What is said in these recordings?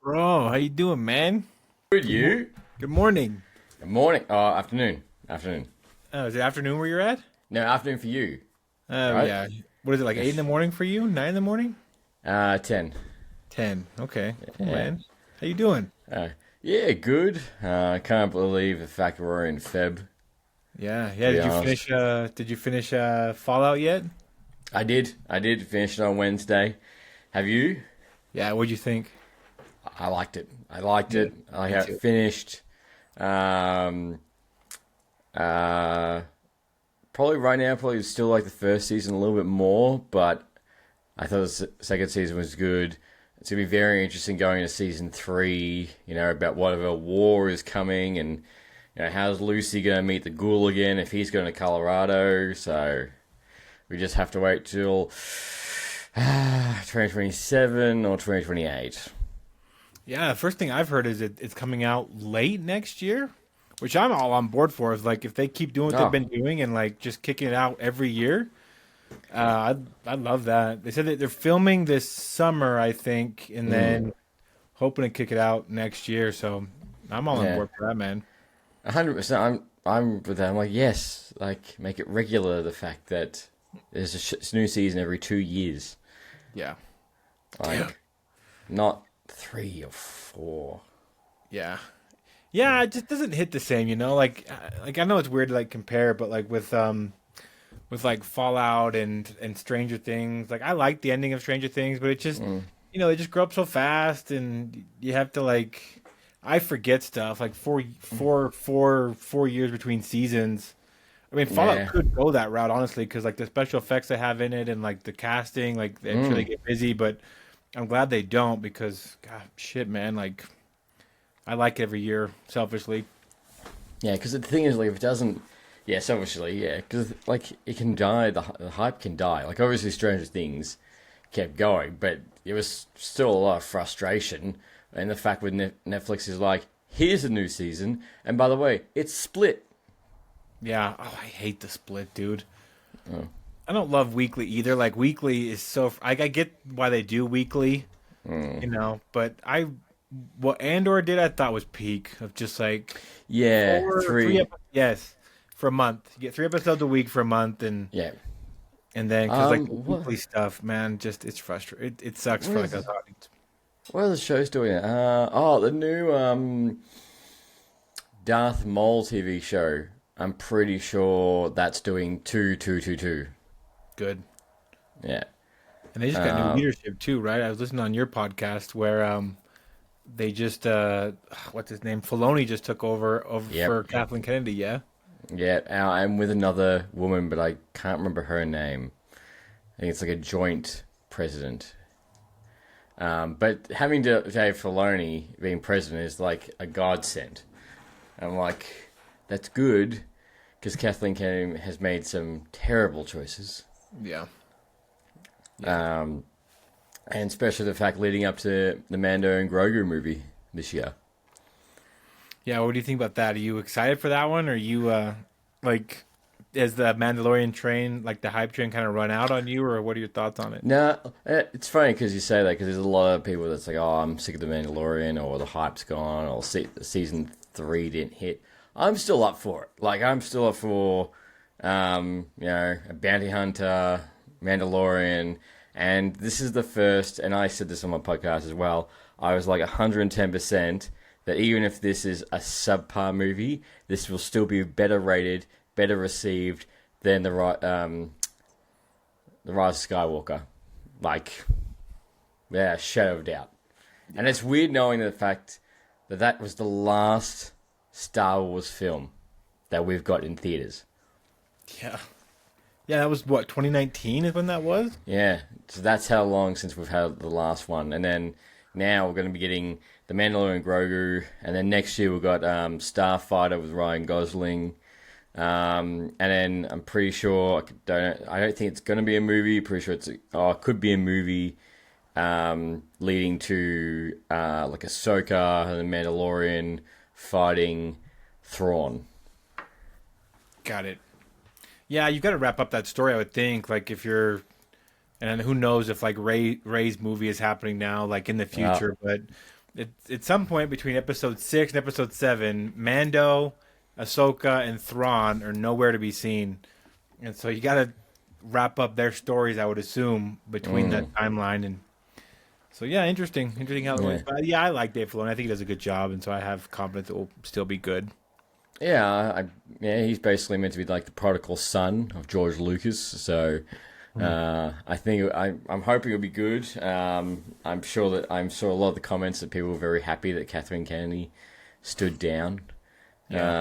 Bro, how you doing, man? Good, Good morning. you? Good morning. Good morning. Oh, afternoon. Afternoon. Oh, is it afternoon where you're at? No, afternoon for you, Oh right? yeah. What is it like 8 in the morning for you? 9 in the morning? 10. 10. Okay. Cool, Yeah. man. How you doing? Uh, yeah, good. I can't believe the fact that we're in Feb, Yeah. to Yeah, be did you honest. finish Fallout yet? I did finish it on Wednesday. Have you? Yeah, what'd you think? I liked it. I liked Yeah, it. I me have too. finished. Um, uh, Probably right now, probably still like the first season a little bit more, but I thought the second season was good. It's gonna be very interesting going into season three. About whatever war is coming, and how's Lucy gonna meet the Ghoul again if he's going to Colorado. So we just have to wait till 2027 or 2028. Yeah, the first thing I've heard is it's coming out late next year, which I'm all on board for. Is like if they keep doing what they've Oh, been doing and like just kicking it out every year, I love that. They said that they're filming this summer, I think, and mm, then hoping to kick it out next year. So I'm all on yeah, board for that, man. 100%. I'm with that. I'm like, yes, like make it regular. The fact that there's a new season every 2 years, Yeah, yeah, like not 3 or 4. yeah, yeah. It just doesn't hit the same, you know. Like I know it's weird to like compare, but like with like Fallout and Stranger Things, like I like the ending of Stranger Things, but it just Mm, they just grow up so fast, and you have to like. I forget stuff like 4 years between seasons. I mean, Fallout yeah. could go that route, honestly, because like the special effects they have in it and like the casting, like I'm sure they Mm. get busy, but I'm glad they don't because, God, shit, man, like I like every year selfishly. Yeah, because the thing is, like, if it doesn't, yeah, selfishly, yeah, because like it can die, the hype can die. Like, obviously, Stranger Things kept going, but it was still a lot of frustration. And the fact with Netflix is like, here's a new season, and by the way, it's split. Yeah, oh, I hate the split, dude. Oh. I don't love weekly either. Like weekly is so I get why they do weekly, Mm. but what Andor did I thought was peak of just like Yeah, three three. episodes, yes, for a month. You get 3 episodes a week for a month, Yeah. and then because like the What weekly stuff, man, just it's frustrating. It sucks what for like us is audience. what are the shows doing? The new Darth Maul TV show. I'm pretty sure that's doing two. Good. Yeah. And they just got new Uh, leadership too, right? I was listening on your podcast where they just what's his name? Filoni just took over yep. for Kathleen Kennedy, yeah? Yeah. I'm with another woman, but I can't remember her name. I think it's like a joint president. But having Dave Filoni being president is like a godsend. I'm like, that's good because Kathleen Kennedy has made some terrible choices. Yeah. Yeah. Um, and especially the fact leading up to the Mando and Grogu movie this year. Yeah, what do you think about that? Are you excited for that one? Or are you like has the Mandalorian train, like the hype train kind of run out on you, or what are your thoughts on it? No, it's funny because you say that because there's a lot of people that's like, oh, I'm sick of the Mandalorian, or the hype's gone, or season three didn't hit. I'm still up for it. Like I'm still up for, a bounty hunter, Mandalorian, and this is the first. And I said this on my podcast as well. I was like 110% that even if this is a subpar movie, this will still be better rated, better received than the Rise of Skywalker. Like, yeah, shadow of doubt. And Yeah. it's weird knowing the fact that that was the last Star Wars film that we've got in theaters. Yeah. Yeah, that was what, 2019 is when that was? Yeah, so that's how long since we've had the last one. And then now we're going to be getting The Mandalorian Grogu. And then next year we've got Starfighter with Ryan Gosling. And then I'm pretty sure I don't think it's going to be a movie. Pretty sure it could be a movie leading to like Ahsoka and the Mandalorian fighting Thrawn. Got it. Yeah, you got to wrap up that story, I would think. Like if you're, and who knows if like Ray's movie is happening now, like in the Uh, future. But At some point between episode 6 and episode 7, Mando, Ahsoka, and Thrawn are nowhere to be seen, and so you got to wrap up their stories, I would assume, between that timeline. And so yeah, interesting how it Yeah. went. But yeah, I like Dave Filoni. I think he does a good job, and so I have confidence it will still be good. Yeah, yeah, he's basically meant to be like the prodigal son of George Lucas. So I think I'm hoping it'll be good. I'm sure a lot of the comments that people were very happy that Kathleen Kennedy stood down. Yeah.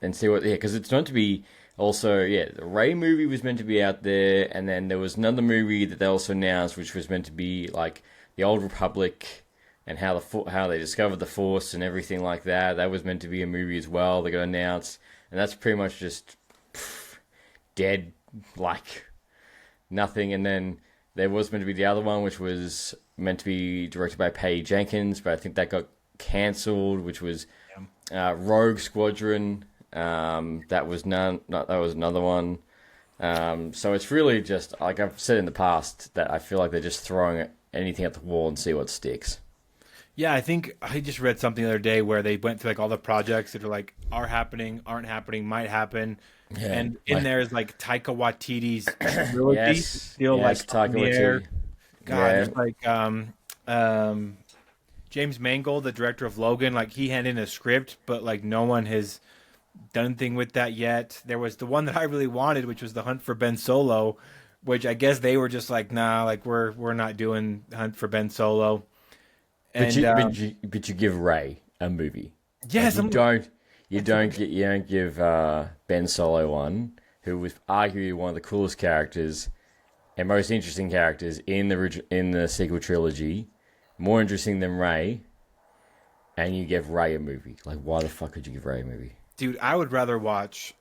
And see what, yeah, because it's meant to be also, yeah, the Ray movie was meant to be out there, and then there was another movie that they also announced, which was meant to be like the Old Republic and how they discovered the Force and everything like that. That was meant to be a movie as well. They got announced, and that's pretty much just dead, like nothing. And then there was meant to be the other one, which was meant to be directed by Patty Jenkins, but I think that got cancelled, which was Rogue Squadron. That was that was another one. So it's really just like I've said in the past that I feel like they're just throwing anything at the wall and see what sticks. Yeah, I think I just read something the other day where they went through like all the projects that are like are happening, aren't happening, might happen, Yeah, and in there is like Taika Waititi's trilogy yes, still yes, like up Taika in the air. Waititi. God, Yeah, there's like um, James Mangold, the director of Logan, like he handed in a script, but like no one has done anything with that yet. There was the one that I really wanted, which was the Hunt for Ben Solo, which I guess they were just like, nah, like we're not doing Hunt for Ben Solo. but And you give Ray a movie. Like yes, I'm you don't give Ben Solo one, who was arguably one of the coolest characters and most interesting characters in in the sequel trilogy, more interesting than Ray, and you give Ray a movie. Like, why the fuck could you give Ray a movie? dude, I would rather watch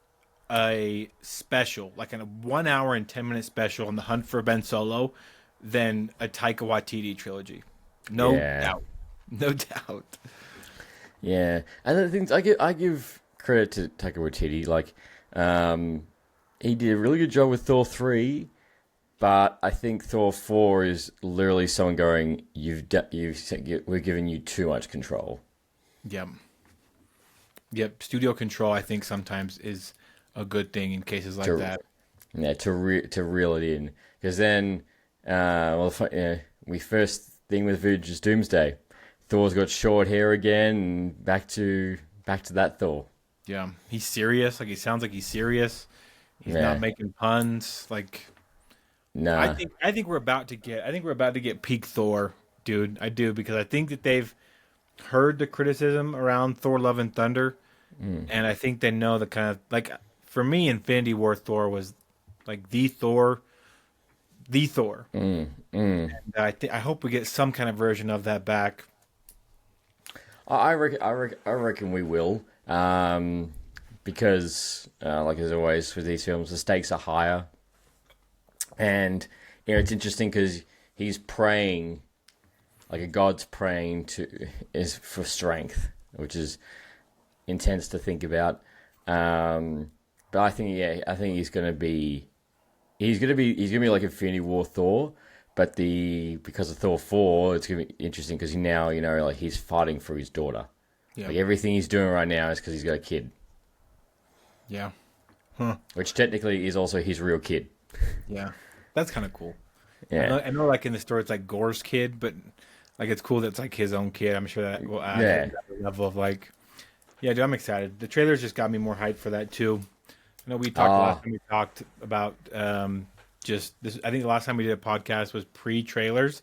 a special, like a 1 hour and 10 minute special on the Hunt for Ben Solo, than a Taika Waititi trilogy. No Yeah, doubt, no doubt. yeah. And the things I give credit to Taika Waititi. Like, um, he did a really good job with Thor 3. But I think Thor 4 is literally someone going, we're giving you too much control. Yep, yep. Studio control, I think, sometimes is a good thing in cases like To that. Yeah, to reel it in, because then, we first thing with Village is Doomsday. Thor's got short hair again, and back to that Thor. Yeah, he's serious. Like he sounds like he's serious. He's not Yeah, making puns. Like nah, I think we're about to get. I think we're about to get peak Thor, dude. I do because I think that they've heard the criticism around Thor: Love and Thunder, and I think they know the kind of like for me, Infinity War Thor was like the Thor. And I hope we get some kind of version of that back. I reckon we will. Because like as always with these films, the stakes are higher, and it's interesting because he's praying like a god's praying to is for strength, which is intense to think about. But I think I think he's gonna be like Infinity War Thor, but the because of Thor 4, it's gonna be interesting because now like he's fighting for his daughter. Yeah, Like everything he's doing right now is because he's got a kid, yeah, huh? which technically is also his real kid. Yeah, that's kind of cool. Yeah, I know, like in the story, it's like Gore's kid, but like it's cool that it's like his own kid. I'm sure that will add yeah, another level of like, yeah, dude, I'm excited. The trailers just got me more hyped for that too. I know we talked last uh, time we talked about just this. I think the last time we did a podcast was pre-trailers,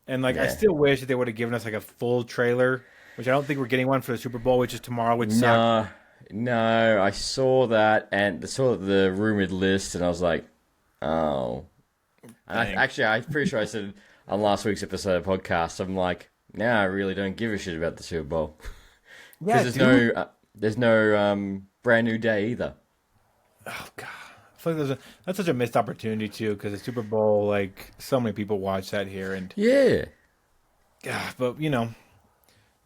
and like I yeah. still wish that they would have given us like a full trailer, which I don't think we're getting one for the Super Bowl, which is tomorrow, which sucks. No, no, I saw that and saw the rumored list, and I was like, oh. And Dang. I'm pretty sure I said on last week's episode of the podcast, I'm like, now I really don't give a shit about the Super Bowl because Yeah, dude. there's no brand new day either. Oh god, I feel like that's such a missed opportunity too, because the Super Bowl, like so many people watch that here, and Yeah, yeah, but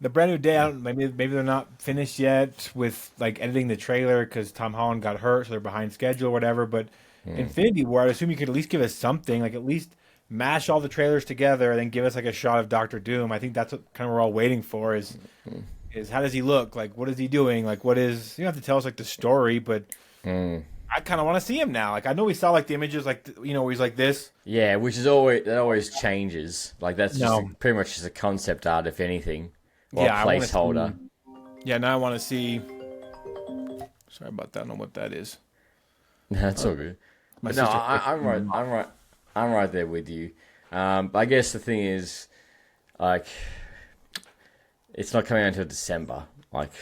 the brand new day, I don't, maybe they're not finished yet with like editing the trailer because Tom Holland got hurt, so they're behind schedule or whatever. But Infinity War, I'd assume you could at least give us something, like at least mash all the trailers together and then give us like a shot of Doctor Doom. I think that's what kind of we're all waiting for is how does he look? Like what is he doing? Like what is you don't have to tell us like the story, but Mm. I kind of want to see him now. Like I know we saw like the images like where he's like this. Yeah, which is always that always changes. Like that's just No. pretty much just a concept art, if anything, or a Yeah, I want to placeholder. see. Yeah, now I want to see. Sorry about that. I don't know what that is. That's all good. My But no, sister. I'm right. I'm right there with you. But I guess the thing is, like, it's not coming out until December. Like,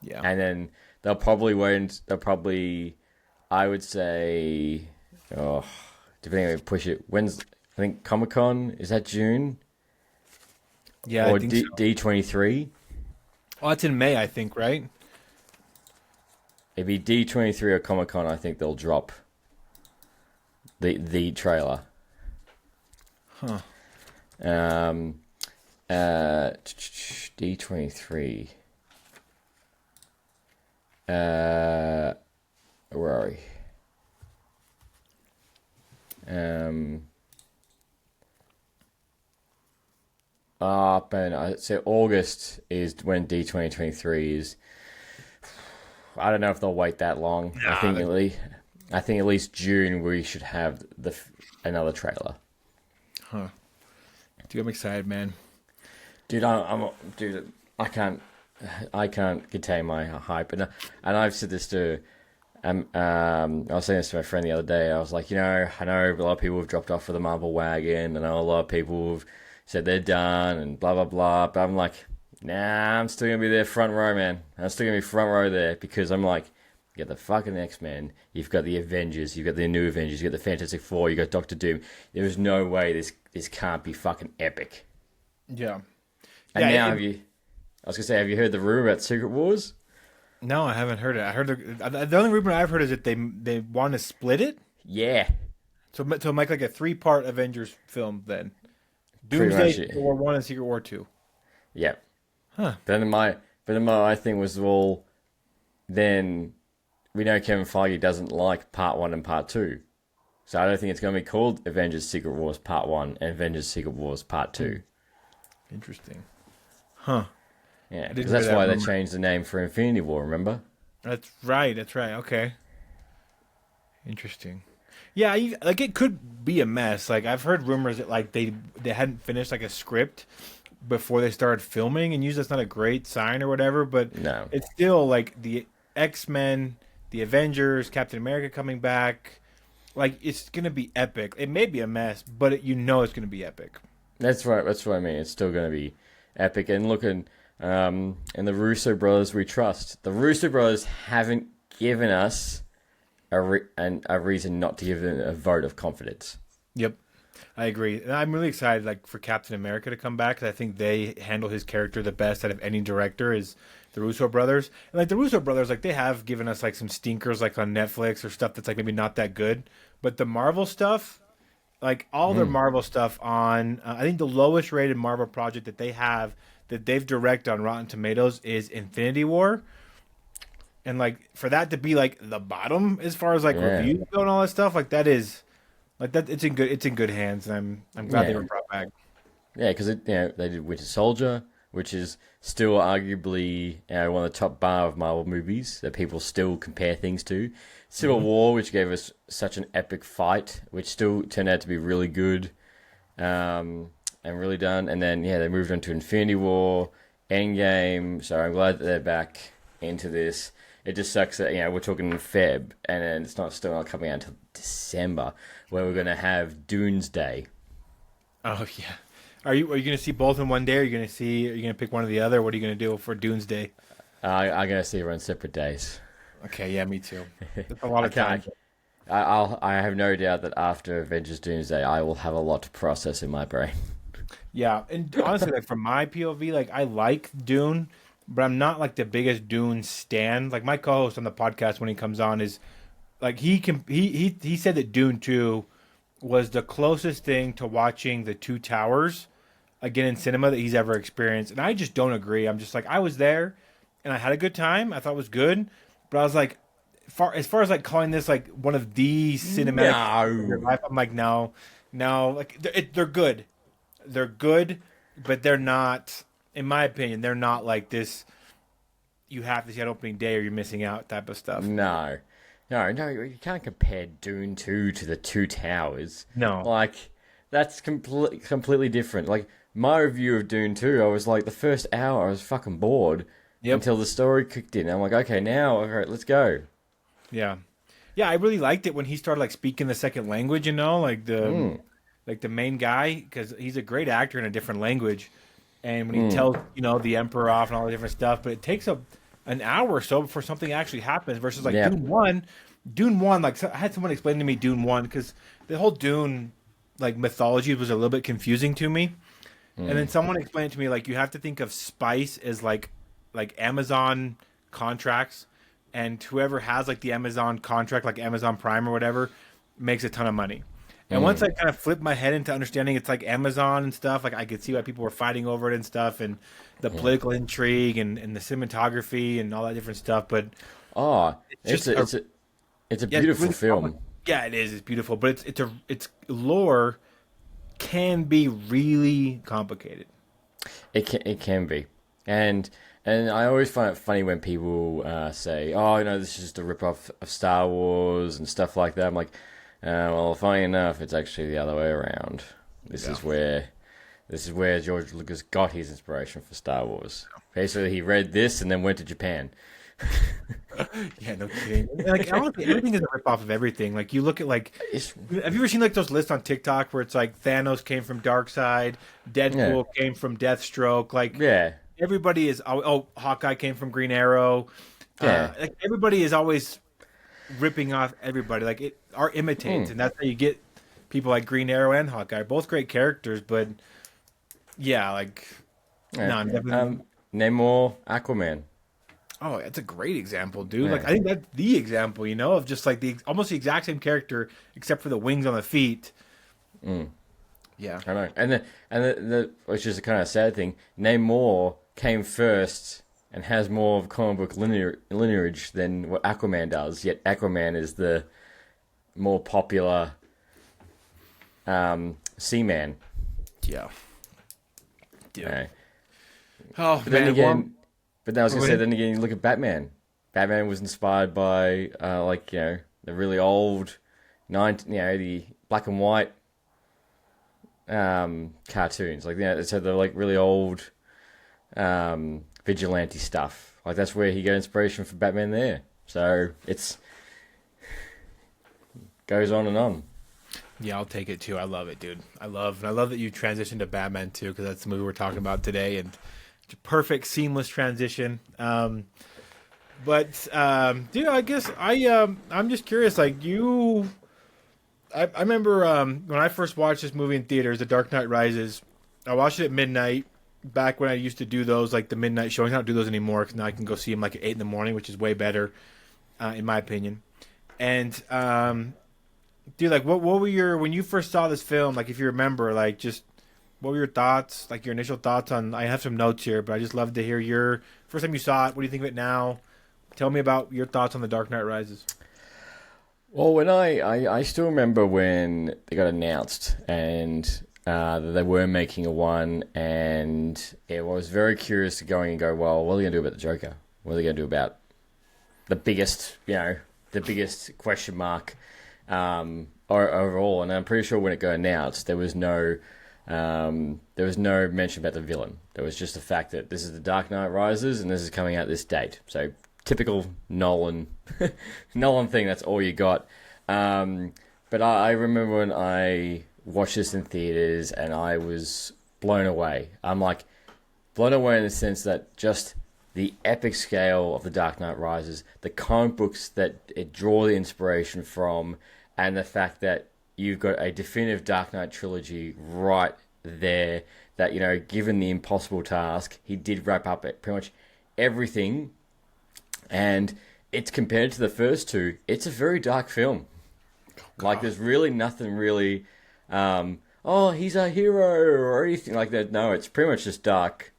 Yeah. and then they'll probably wait. They'll probably, I would say, oh, depending on if we push it. When's I think Comic Con is that June Yeah, I or think so. D23? Oh, it's in May, I think, right? It'd be D23 or Comic Con. I think they'll drop the trailer. Huh. Um, D23. Where are we? Ben, I say August is when D2023 is. I don't know if they'll wait that long. I think at least June we should have another trailer. Huh. Dude, I'm excited, man. Dude, dude. I can't contain my hype, and I've said this to, I was saying this to my friend the other day. I was like, I know a lot of people have dropped off for the Marvel wagon, and I know a lot of people have said they're done and blah blah blah. But I'm like, nah, I'm still gonna be there front row, man. I'm still gonna be front row there because I'm like, you got the fucking X-Men, you've got the Avengers, you've got the new Avengers, you've got the Fantastic Four, you got Doctor Doom. There is no way this can't be fucking epic. Yeah. And Yeah. now I was gonna say, have you heard the rumor about Secret Wars? No, I haven't heard it. I heard the only rumor I've heard is that they want to split it, Yeah, so make like a 3-part Avengers film then. pretty Doomsday, much Secret it. War 1, and Secret War 2. Yeah. Huh. But then my thing was, well, then we know Kevin Feige doesn't like part one and part two. So I don't think it's going to be called Avengers Secret Wars Part 1 and Avengers Secret Wars Part 2. Interesting. Huh. Yeah, I because didn't that's hear that why they rumor. changed the name for Infinity War, remember? That's right. That's right. Okay. Interesting. Yeah, like it could be a mess. Like I've heard rumors that like they hadn't finished like a script before they started filming, and usually that's not a great sign or whatever. But No. it's still like the X-Men, the Avengers, Captain America coming back. Like it's gonna be epic. It may be a mess, but it's gonna be epic. That's right. That's what I mean. It's still going to be epic. And looking, and the Russo brothers we trust. The Russo brothers haven't given us a reason not to give them a vote of confidence. Yep, I agree, and I'm really excited like for Captain America to come back. 'Cause I think they handle his character the best out of any director. Is the Russo brothers, and like the Russo brothers, like they have given us like some stinkers like on Netflix or stuff that's like maybe not that good, but the Marvel stuff. Like all their Marvel stuff on, I think the lowest rated Marvel project that they have that they've directed on Rotten Tomatoes is Infinity War, and like for that to be like the bottom as far as like Yeah. reviews go and all that stuff, like that is like that it's in good hands, and I'm glad they Yeah. were brought back. Yeah, because they did Winter Soldier, which is still arguably one of the top bar of Marvel movies that people still compare things to. Civil War, which gave us such an epic fight, which still turned out to be really good, and really done. And then they moved on to Infinity War, Endgame. So I'm glad that they're back into this. It just sucks that we're talking in Feb, and then it's still not coming out until December, where we're gonna have Doomsday. Oh yeah, are you gonna see both in one day? Are you gonna pick one or the other? What are you gonna do for Doomsday? I'm gonna see her on separate days. Okay, yeah, me too. That's a lot I of time. can't. I have no doubt that after Avengers Doomsday, I will have a lot to process in my brain. Yeah, and honestly, like from my POV, like I like Dune, but I'm not like the biggest Dune stan. Like my co-host on the podcast when he comes on is like he said that Dune 2 was the closest thing to watching the Two Towers again in cinema that he's ever experienced, and I just don't agree. I'm just like I was there, and I had a good time. I thought it was good, but I was like, as far as like calling this like one of the cinematic of your No, life, I'm like no. No, like they're good. They're good, but they're not, in my opinion, they're not like this. You have to see on opening day or you're missing out type of stuff. No, no, you can't compare Dune 2 to the Two Towers. No. Like, that's completely different. Like, my review of Dune 2, I was like, the first hour I was fucking bored Yep. until the story kicked in. I'm like, okay, now, all right, let's go. Yeah. Yeah, I really liked it when he started like speaking the second language. Mm, Like the main guy, because he's a great actor in a different language. And when he mm, tells the emperor off and all the different stuff, but it takes an hour or so before something actually happens. Versus like yeah, Dune 1, like I had someone explain to me Dune 1 because the whole Dune like mythology was a little bit confusing to me. And then mm, someone explained to me like you have to think of spice as like Amazon contracts, and whoever has like the Amazon contract, like Amazon Prime or whatever, makes a ton of money. And once mm, I kind of flipped my head into understanding it's like Amazon and stuff, like I could see why people were fighting over it and stuff, and the mm. political intrigue and the cinematography and all that different stuff. But Oh, it's just a it's a yeah, it's beautiful really film. yeah, it is. It's beautiful, but it's lore can be really complicated. It can be, and and I always find it funny when people say, "Oh, this is just a rip off of Star Wars and stuff like that." I'm like, well, funny enough, it's actually the other way around. This Yeah. is where this is where George Lucas got his inspiration for Star Wars. Basically, he read this and then went to Japan. Yeah, no kidding. Like honestly, everything is a rip off of everything. Like you look at like, It's have you ever seen like those lists on TikTok where it's like Thanos came from Darkseid, yeah, Deadpool came from Deathstroke, like yeah, everybody is Hawkeye came from Green Arrow. yeah. Like everybody is always ripping off everybody. Like it art imitates, Mm, and that's how you get people like Green Arrow and Hawkeye, both great characters. But yeah, like no, yeah. I'm definitely. Um, Namor, Aquaman. Oh, that's a great example, dude. Like Yeah. I think that's the example, of just like the almost the exact same character except for the wings on the feet. Mm. Yeah. I know, and the which is a kind of sad thing. Namor came first and has more of comic book lineage than what Aquaman does. Yet Aquaman is the more popular Seaman. Yeah. Yeah. Yeah. Oh But then man, well, again, but then I was gonna say, when- then again, you look at Batman. Batman was inspired by the really old the black and white cartoons, so the like really old vigilante stuff. Like that's where he got inspiration for Batman there. So it's goes on and on. yeah, I'll take it too. I love it, dude. I love that you transitioned to Batman too, because that's the movie we're talking about today, and it's a perfect seamless transition. But dude, I guess I'm just curious. Like I remember when I first watched this movie in theaters, The Dark Knight Rises. I watched it at midnight. Back when I used to do those, like the midnight showings, I don't do those anymore because now I can go see them like at 8 in the morning, which is way better, in my opinion. And dude, like what were your when you first saw this film? Like if you remember, like just what were your thoughts? Like your initial thoughts on? I have some notes here, but I just love to hear your first time you saw it. What do you think of it now? Tell me about your thoughts on The Dark Knight Rises. Well, when I still remember when they got announced and that they were making a one, and I was very curious to go in and go, well, what are they going to do about the Joker? What are they going to do about the biggest, the biggest question mark overall? And I'm pretty sure when it got announced, there was no mention about the villain. There was just the fact that this is the Dark Knight Rises and this is coming out this date. So typical Nolan Nolan thing. That's all you got. But I remember when I watched this in theaters and I was blown away. I'm like blown away in the sense that just the epic scale of the Dark Knight Rises, the comic books that it draw the inspiration from, and the fact that you've got a definitive Dark Knight trilogy right there. That given the impossible task, he did wrap up pretty much everything, and it's compared to the first two. It's a very dark film. Like there's really nothing really. Oh, he's a hero or anything like that. No, it's pretty much just dark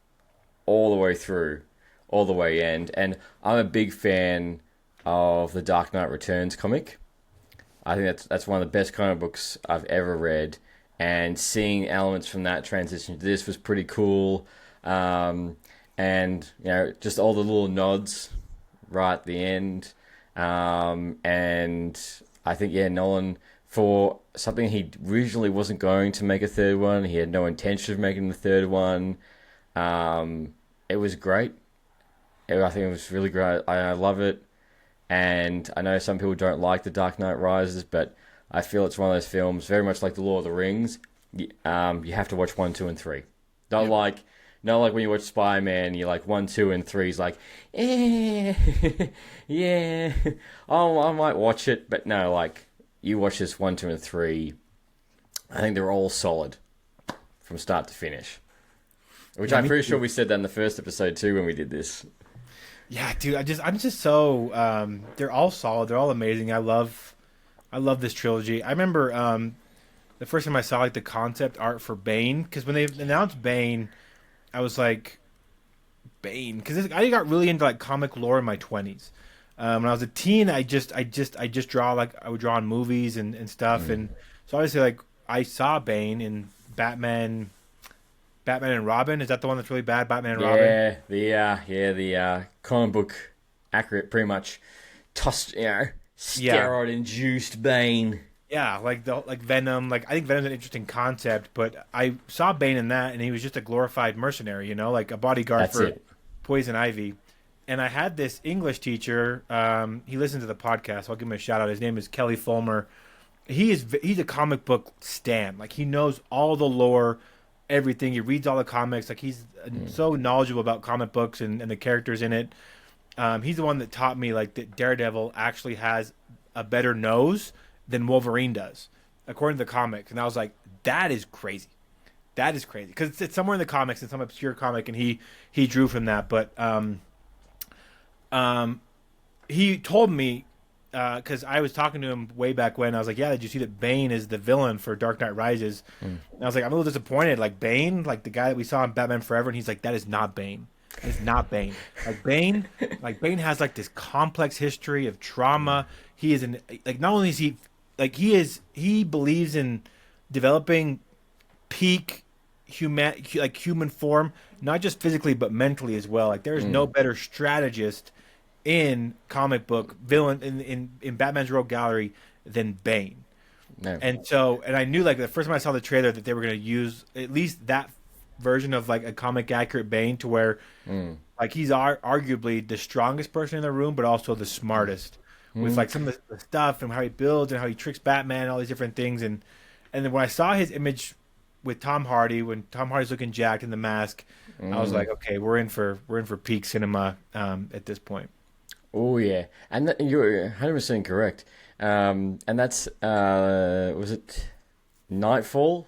all the way through, all the way end. And I'm a big fan of the Dark Knight Returns comic. I think that's one of the best comic books I've ever read, and seeing elements from that transition to this was pretty cool. Um, and just all the little nods right at the end. And I think Nolan, for something he originally wasn't going to make a third one, he had no intention of making the third one. It was great. I think it was really great. I love it. And I know some people don't like The Dark Knight Rises, but I feel it's one of those films, very much like The Lord of the Rings. You have to watch one, two, and three. Don't Yep. like, not like when you watch Spider Man, you like one, two, and three is like, eh, yeah, oh, I might watch it, but no, like you watch this one, two, and three. I think they're all solid from start to finish. Which Yeah, I'm me pretty sure too. we said that in the first episode too when we did this. Yeah, dude. I'm just so they're all solid. They're all amazing. I love this trilogy. I remember the first time I saw like the concept art for Bane, because when they announced Bane, I was like, Bane, because I got really into like comic lore in my 20s. When I was a teen, I just draw, like I would draw on movies and stuff, Mm. and so obviously like I saw Bane in Batman and Robin. Is that the one that's really bad? Batman and Robin. The comic book accurate, pretty much tossed, Yeah, steroid induced Bane. yeah, like the like Venom. Like I think Venom's an interesting concept, but I saw Bane in that, and he was just a glorified mercenary, like a bodyguard That's for it. Poison Ivy. And I had this English teacher. He listened to the podcast. So I'll give him a shout out. His name is Kelly Fulmer. He's a comic book stan. Like he knows all the lore, everything. He reads all the comics. Like he's Mm. so knowledgeable about comic books and the characters in it. He's the one that taught me like that Daredevil actually has a better nose than Wolverine does, according to the comics. And I was like, that is crazy. That is crazy because it's somewhere in the comics, in some obscure comic, and he drew from that. But um, he told me because I was talking to him way back when. I was like, "Yeah, did you see that Bane is the villain for Dark Knight Rises?" Mm. And I was like, "I'm a little disappointed. Like Bane, like the guy that we saw in Batman Forever," and he's like, "That is not Bane. That is not Bane. Like Bane has like this complex history of trauma. He is like not only is he like he believes in developing peak human form, not just physically but mentally as well. Like there is no Mm. better strategist in comic book villain in Batman's Rogue Gallery than Bane. No. And I knew like the first time I saw the trailer that they were going to use at least that version of like a comic accurate Bane to where Mm. like he's arguably the strongest person in the room, but also the smartest with Mm. like some of the stuff and how he builds and how he tricks Batman and all these different things. And then when I saw his image with Tom Hardy, when Tom Hardy's looking jacked in the mask, I was Mm. like, okay, we're in for peak cinema at this point. Oh yeah, and you're 100% correct. And that's was it Nightfall?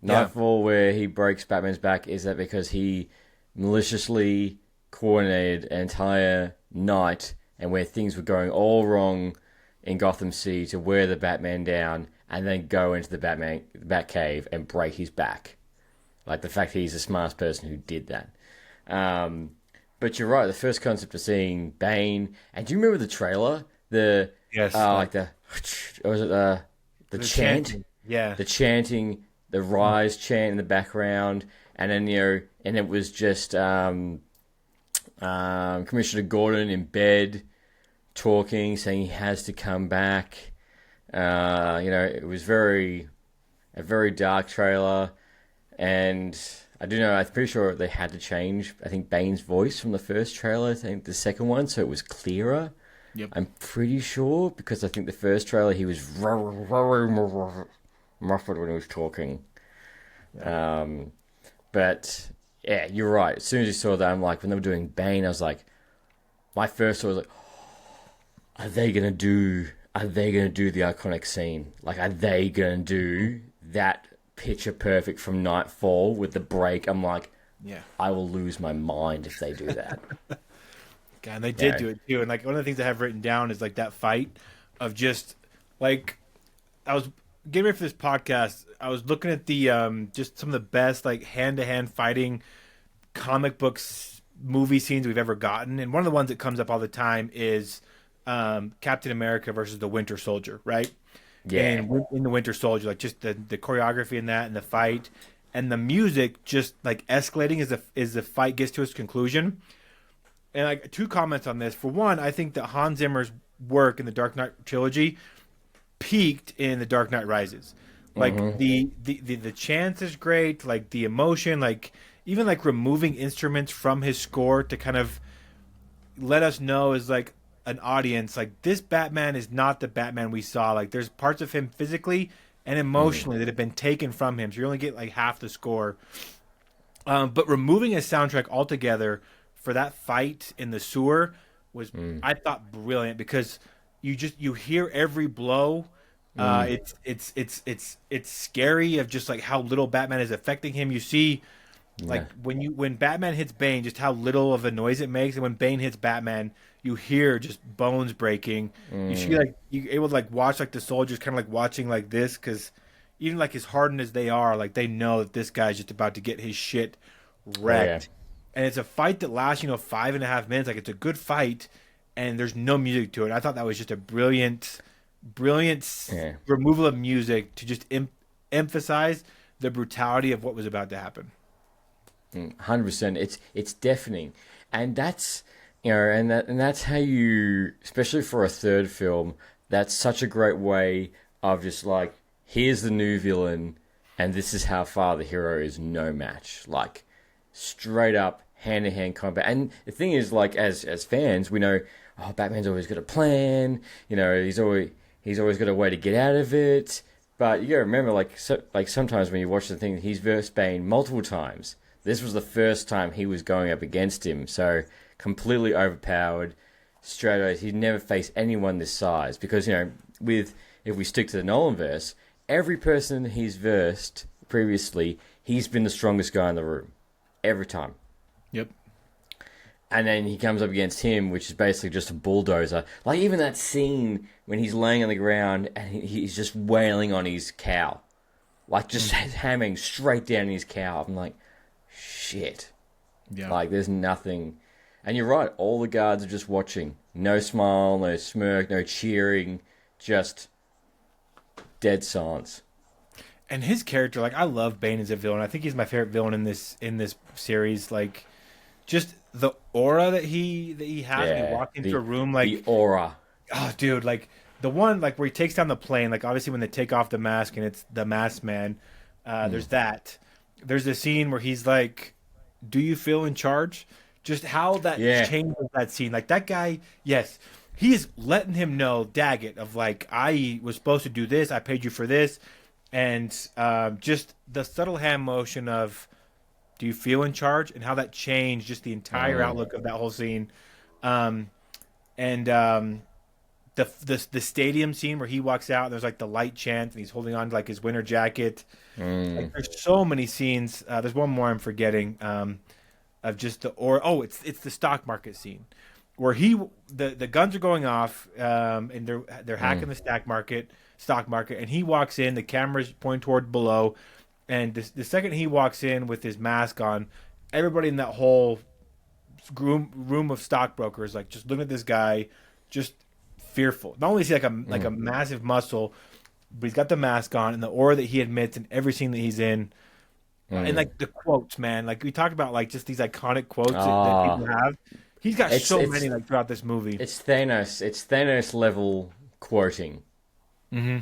Yeah, Nightfall, where he breaks Batman's back. Is that because he maliciously coordinated an entire night and where things were going all wrong in Gotham City to wear the Batman down and then go into the Batcave and break his back? Like the fact he's the smartest person who did that. Um, but you're right. The first concept of seeing Bane, and do you remember the trailer? The yes, like the or was it the the chant, chanting. Yeah, the chanting, the rise chant in the background, and then and it was just Commissioner Gordon in bed talking, saying he has to come back. It was a very dark trailer. And I do know, I'm pretty sure they had to change, I think, Bane's voice from the first trailer, I think the second one, so it was clearer. yep. I'm pretty sure, because I think the first trailer he was muffled when he was talking. Yeah. Um, but, yeah, you're right. As soon as you saw that, I'm like, when they were doing Bane, I was like, my first thought was like, are they gonna do the iconic scene? Like, are they gonna do that picture perfect from Nightfall with the break? I'm like, Yeah. I will lose my mind if they do that. God, and they did Yeah. do it too. And like one of the things I have written down is like that fight of just like I was getting ready for this podcast. I was looking at the just some of the best like hand to hand fighting comic books movie scenes we've ever gotten. And one of the ones that comes up all the time is Captain America versus the Winter Soldier, right? Yeah. in the Winter Soldier, like just the choreography in that and the fight and the music just like escalating as the fight gets to its conclusion. And like two comments on this. For one, I think that Hans Zimmer's work in the Dark Knight trilogy peaked in the Dark Knight Rises. Like Mm-hmm. the chance is great, like the emotion, like even like removing instruments from his score to kind of let us know as like an audience, like this Batman is not the Batman we saw. Like there's parts of him physically and Mm. emotionally that have been taken from him, so you only get like half the score. But removing a soundtrack altogether for that fight in the sewer was, Mm. I thought, brilliant because you hear every blow. Mm. It's scary of just like how little Batman is affecting him. You see like Yeah. when Batman hits Bane, just how little of a noise it makes, and when Bane hits Batman, you hear just bones breaking. You see Mm. like you able to like watch like the soldiers kind of like watching like this because even like as hardened as they are, like they know that this guy's just about to get his shit Oh yeah. wrecked. And it's a fight that lasts 5.5 minutes. Like it's a good fight, and there's no music to it. I thought that was just a brilliant Yeah. removal of music to just emphasize the brutality of what was about to happen. 100%. It's deafening, and that's and that's how you, especially for a third film, that's such a great way of just like, here's the new villain, and this is how far the hero is no match. Like straight up hand to hand combat. And the thing is, like as fans, we know, oh, Batman's always got a plan. He's always got a way to get out of it. But you gotta remember, like sometimes when you watch the thing, he's versed Bane multiple times. This was the first time he was going up against him, so completely overpowered. Straight away, he'd never faced anyone this size because with if we stick to the Nolan verse, every person he's versed previously, he's been the strongest guy in the room every time. Yep. And then he comes up against him, which is basically just a bulldozer. Like even that scene when he's laying on the ground and he's just wailing on his cow, like just hammering straight down in his cow. I'm like, shit. Yeah. Like there's nothing. And you're right. All the guards are just watching. No smile, no smirk, no cheering. Just dead silence. And his character, like I love Bane as a villain. I think he's my favorite villain in this series. Like just the aura that he has when he Yeah. walks into a room, like The aura. oh, dude, like the one like where he takes down the plane. Like obviously when they take off the mask and it's the masked man. There's that. There's a scene where he's like, "Do you feel in charge?" Just how that Yeah. changes that scene. Like that guy, yes, he is letting him know, Daggett, of like I was supposed to do this. I paid you for this, and just the subtle hand motion of "Do you feel in charge?" and how that changed just the entire Mm. outlook of that whole scene. Um, and the stadium scene where he walks out and there's like the light chant and he's holding on to like his winter jacket. Like Mm. there's so many scenes. There's one more I'm forgetting of just the or oh it's the stock market scene where the guns are going off and they're hacking Mm. the stock market and he walks in, the camera's pointing toward below, and the second he walks in with his mask on, everybody in that whole room of stockbrokers like just looking at this guy, just fearful. Not only is he like a Mm. massive muscle, but he's got the mask on and the aura that he admits in every scene that he's in. And Mm. like the quotes, man, like we talked about, like just these iconic quotes that Ah, people have. He's got it's so many it's like throughout this movie. it's Thanos. It's Thanos level quoting. Hmm.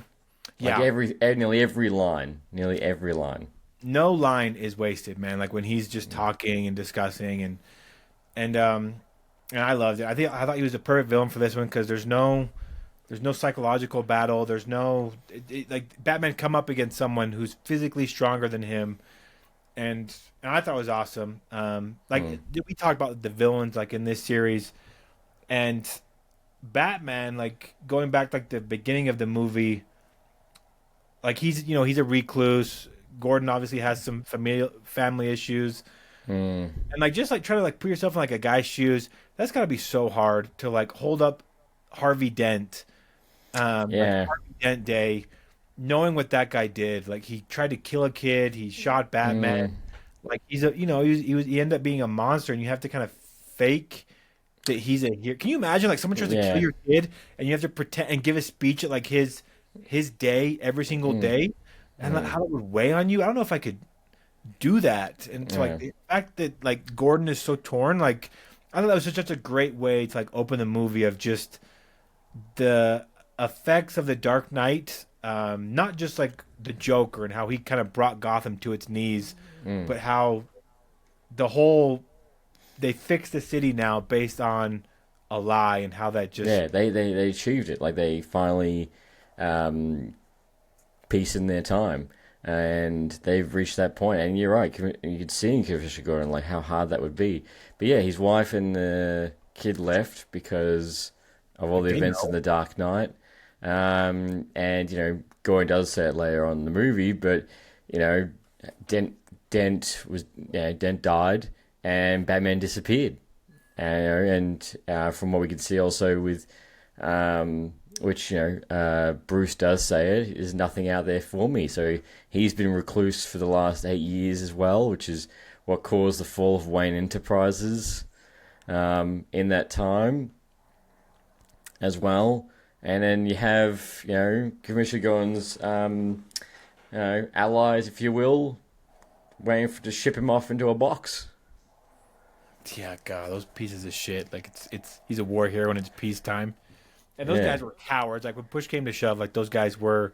Like Yeah, nearly every line. no line is wasted, man. Like when he's just talking and discussing and and I loved it. I thought he was a perfect villain for this one because there's no psychological battle. There's no like Batman come up against someone who's physically stronger than him, and I thought it was awesome. Mm. We talked about the villains like in this series, and Batman like going back like the beginning of the movie, like he's a recluse. Gordon obviously has some family issues, Mm. and like just like try to like put yourself in like a guy's shoes. That's gotta be so hard to like hold up Harvey Dent, like Yeah. Harvey Dent Day, knowing what that guy did. Like he tried to kill a kid, he shot Batman. Mm. Like he's a he ended up being a monster, and you have to kind of fake that he's a hero. Can you imagine like someone tries to kill Yeah. your kid, and you have to pretend and give a speech at like his his day every single Mm, day, and like, mm, how it would weigh on you. I don't know if I could do that. And so like yeah. the fact that like Gordon is so torn, like I thought that was just such a great way to like open the movie of just the effects of the Dark Knight, not just like the Joker and how he kind of brought Gotham to its knees, Mm. but how the whole they fixed the city now based on a lie and how that just Yeah, they achieved it. Like they finally um, peace in their time, and they've reached that point. And you're right, you could see in Commissioner Gordon like how hard that would be. But yeah, his wife and the kid left because of all like the they events in know. the Dark Knight. And Gordon does say it later on in the movie, but you know, Dent Dent died, and Batman disappeared. And from what we can see also with which Bruce does say it, is nothing out there for me. So he's been recluse for the last 8 years as well, which is what caused the fall of Wayne Enterprises in that time as well. And then you have Commissioner Gordon's allies, if you will, waiting to ship him off into a box. Yeah, God, those pieces of shit. Like it's he's a war hero when it's peacetime. And those Yeah. guys were cowards. Like when push came to shove, like those guys were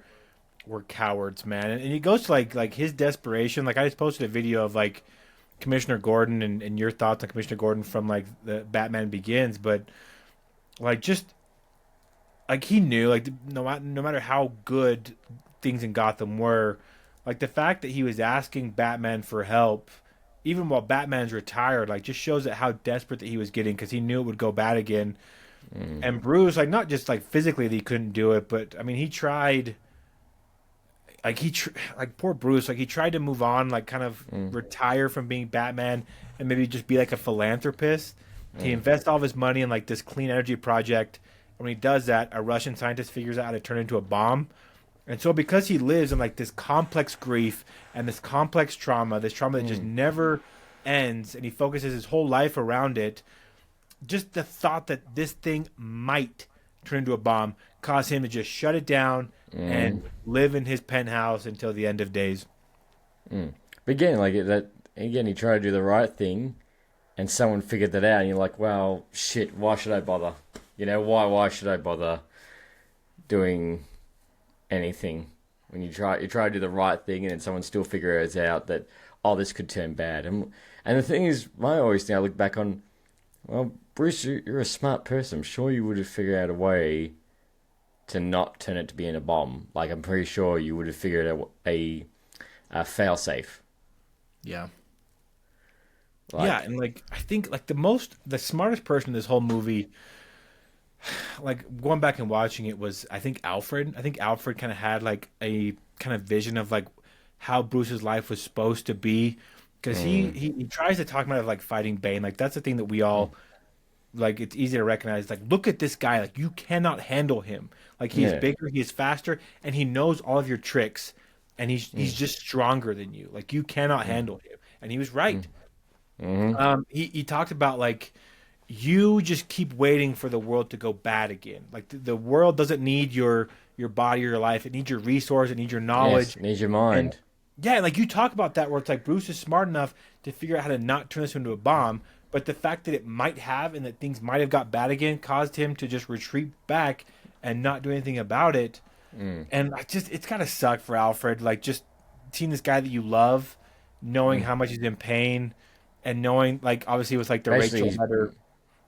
cowards, man. And he goes to like his desperation. Like I just posted a video of like Commissioner Gordon and your thoughts on Commissioner Gordon from like the Batman Begins, but like just like he knew like no matter how good things in Gotham were, like the fact that he was asking Batman for help even while Batman's retired, like just shows that how desperate that he was getting because he knew it would go bad again. Mm, And Bruce, like not just like physically that he couldn't do it, but I mean he tried. Like like poor Bruce, like he tried to move on, like kind of mm, retire from being Batman and maybe just be like a philanthropist. He mm, invests all of his money in like this clean energy project. And when he does that, a Russian scientist figures out how to turn it into a bomb. And so because he lives in like this complex grief and this complex trauma, this trauma that just mm, never ends, and he focuses his whole life around it, just the thought that this thing might turn into a bomb caused him to just shut it down mm, and live in his penthouse until the end of days. mm. But again, like that again, he tried to do the right thing, and someone figured that out, and you're like, well, shit, why should I bother? Why should I bother doing anything when you try to do the right thing, and then someone still figures out that oh, this could turn bad. And the thing is, I always think I look back on, well, Bruce, you're a smart person. I'm sure you would have figured out a way to not turn it to being a bomb. Like I'm pretty sure you would have figured out a fail safe. Yeah. Yeah, Like, and like I think like the smartest person in this whole movie, like going back and watching it was I think Alfred. I think Alfred kind of had like a kind of vision of like how Bruce's life was supposed to be because mm, he tries to talk about it like fighting Bane. Like that's the thing that we mm, all like it's easy to recognize like look at this guy like you cannot handle him like he is yeah, bigger he is faster and he knows all of your tricks and he's mm, just stronger than you like you cannot mm, handle him and he was mm, right. mm, He talked about like you just keep waiting for the world to go bad again like the world doesn't need your body or your life it needs your resource it needs your yes, knowledge need your and mind. yeah, like you talk about that where it's like Bruce is smart enough to figure out how to not turn this into a bomb, but the fact that it might have and that things might have got bad again caused him to just retreat back and not do anything about it. Mm, And I just it's gotta suck for Alfred, like just seeing this guy that you love, knowing mm. how much he's in pain, and knowing like obviously with like the Basically, Rachel letter,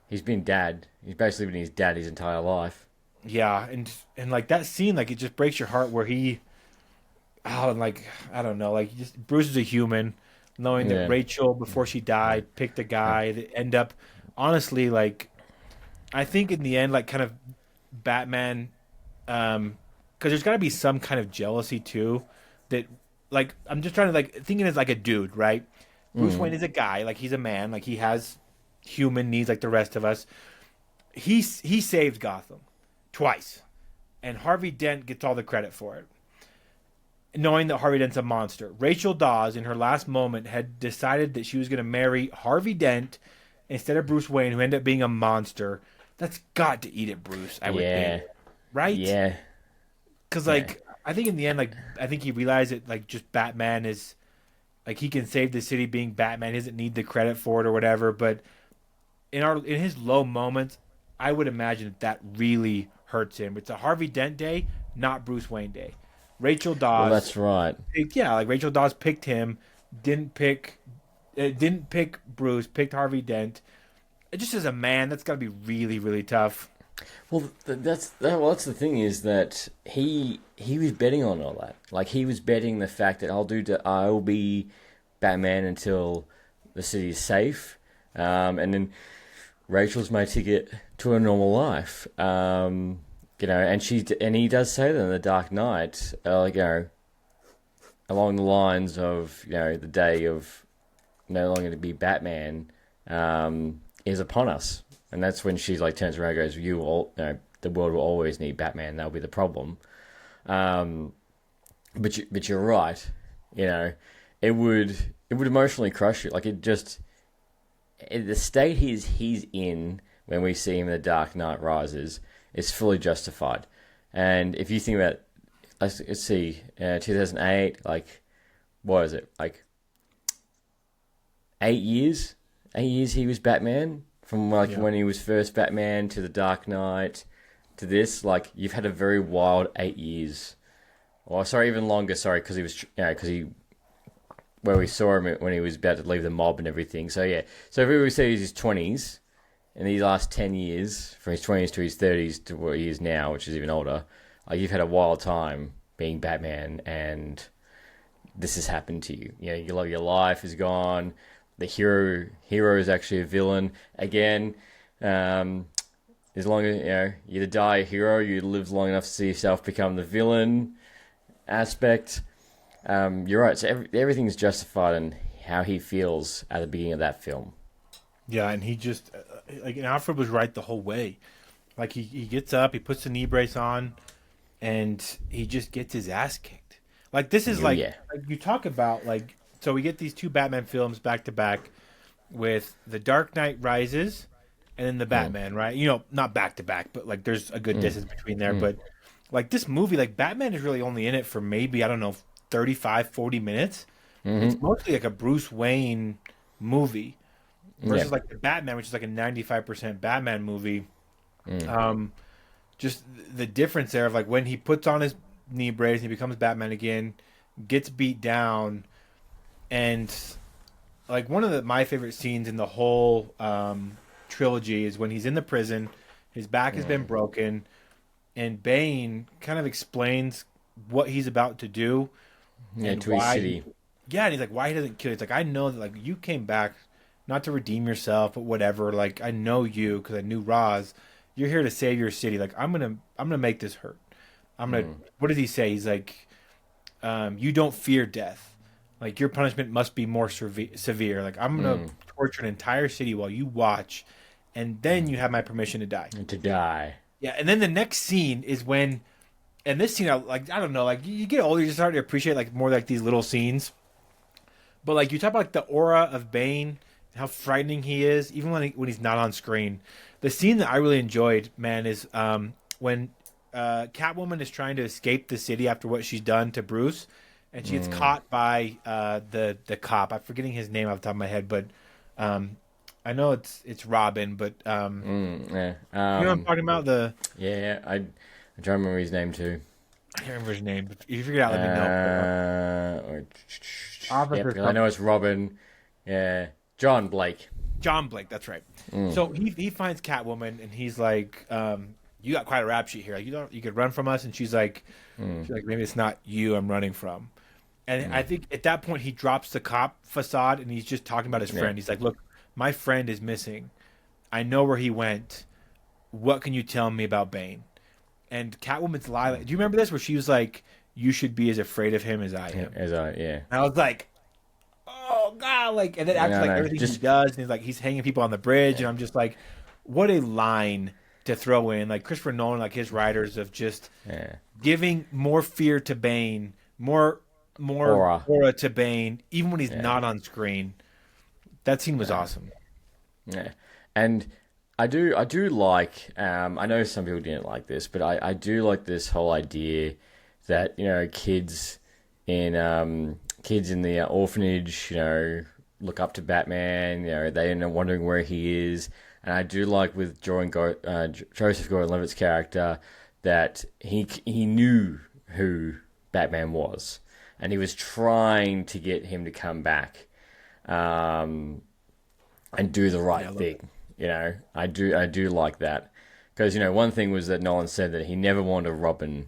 he's been dad. He's basically been his dad his entire life. yeah, and like that scene, like it just breaks your heart where he oh, and like I don't know, like just Bruce is a human, knowing that Yeah. Rachel before she died picked a guy that end up, honestly, like I think in the end, like kind of Batman, because there's got to be some kind of jealousy too, that like I'm just trying to like thinking as like a dude, right? Bruce Mm, Wayne is a guy, like he's a man, like he has human needs like the rest of us. He saved Gotham twice, and Harvey Dent gets all the credit for it knowing that Harvey Dent's a monster. Rachel Dawes, in her last moment, had decided that she was going to marry Harvey Dent instead of Bruce Wayne, who ended up being a monster. That's got to eat at Bruce, I would think. yeah. Right? Yeah. because Yeah. like I think in the end, like I think he realized that like just Batman is like he can save the city being Batman. He doesn't need the credit for it or whatever. But in his low moments, I would imagine that really hurts him. It's a Harvey Dent day, not Bruce Wayne day. Rachel Well, Dawes, that's right. yeah, like Rachel Dawes picked him, didn't pick, didn't pick Bruce, picked Harvey Dent. It just as a man, that's got to be really, really tough. Well, that's the thing is that he was betting on all that. Like he was betting the fact that I'll be Batman until the city is safe, and then Rachel's my ticket to a normal life. And he does say that in the Dark Knight, along the lines of the day of no longer to be Batman is upon us. And that's when she's like turns around and goes, the world will always need Batman. That'll be the problem. But you're right. It would emotionally crush you. Like the state he's in when we see him in The Dark Knight Rises is fully justified. And if you think about, let's see, 2008, like what is it? Like 8 years. 8 years he was Batman. From like Yeah. when he was first Batman to The Dark Knight to this, like you've had a very wild 8 years. Or sorry, even longer. Sorry, because he was, because he where we saw him when he was about to leave the mob and everything. So yeah, so if we say he's his 20s in these last 10 years, from his 20s to his 30s to what he is now, which is even older, like you've had a wild time being Batman, and this has happened to you. Your life is gone. The hero is actually a villain again. As long as you either die a hero, you live long enough to see yourself become the villain aspect. You're right. So everything's justified in how he feels at the beginning of that film. Yeah, and he just like and Alfred was right the whole way. Like he gets up, he puts the knee brace on, and he just gets his ass kicked. Like this is Yeah. like you talk about like so we get these two Batman films back to back with The Dark Knight Rises and then the Mm, Batman, right? Not back to back, but like there's a good mm, distance between there. mm, But like this movie, like Batman is really only in it for maybe, I don't know, 35, 40 minutes. It's mm-hmm. mostly like a Bruce Wayne movie Yeah. versus like the Batman, which is like a 95% Batman movie. Mm, Um, just the difference there of like when he puts on his knee brace and he becomes Batman again, gets beat down, and like one of my favorite scenes in the whole trilogy is when he's in the prison, his back has been mm. broken, and Bane kind of explains what he's about to do Yeah, and to his why. city. Yeah, and he's like, why he doesn't kill you. It's like I know that like you came back not to redeem yourself, but whatever. Like I know you because I knew Roz. You're here to save your city. Like I'm gonna make this hurt. I'm gonna. Mm, What does he say? He's like, you don't fear death. Like your punishment must be more severe. Like I'm gonna mm. torture an entire city while you watch, and then you have my permission to die. And to die. Yeah, and then the next scene is when, and this scene, I don't know, like you get older, you start to appreciate like more like these little scenes. But like you talk about like, the aura of Bane, how frightening he is, even when he's not on screen. The scene that I really enjoyed, man, is when Catwoman is trying to escape the city after what she's done to Bruce, and she gets Mm, caught by the cop. I'm forgetting his name off the top of my head, but I know it's Robin, but yeah. you know what I'm talking about? Yeah. I'm trying to remember his name too. I can't remember his name. But if you figure it out, let me know. Or, yep, Officer I know it's Robin. Yeah, John Blake. John Blake, that's right. Mm, So he finds Catwoman and he's like, "You got quite a rap sheet here. Like you could run from us." And mm, she's like, "Maybe it's not you I'm running from." And I mm. think at that point he drops the cop facade and he's just talking about his Yeah. friend. He's like, "Look, my friend is missing. I know where he went. What can you tell me about Bane?" And Catwoman's lie. Do you remember this where she was like, "You should be as afraid of him as I Yeah, am." yeah. And I was like, oh god, like, and then after No, like no, everything he just does, and he's hanging people on the bridge, yeah, and I'm just like, what a line to throw in. Like Christopher Nolan, like his writers of just yeah. giving more fear to Bane, more Aura. aura to Bane, even when he's Yeah, not on screen. That scene was yeah, awesome. yeah. And I do like. I know some people didn't like this, but I do like this whole idea that kids in the orphanage, look up to Batman. They are wondering where he is, and I do like with Joseph Gordon-Levitt's character that he knew who Batman was, and he was trying to get him to come back, and do the right thing. I do like that because one thing was that Nolan said that he never wanted Robin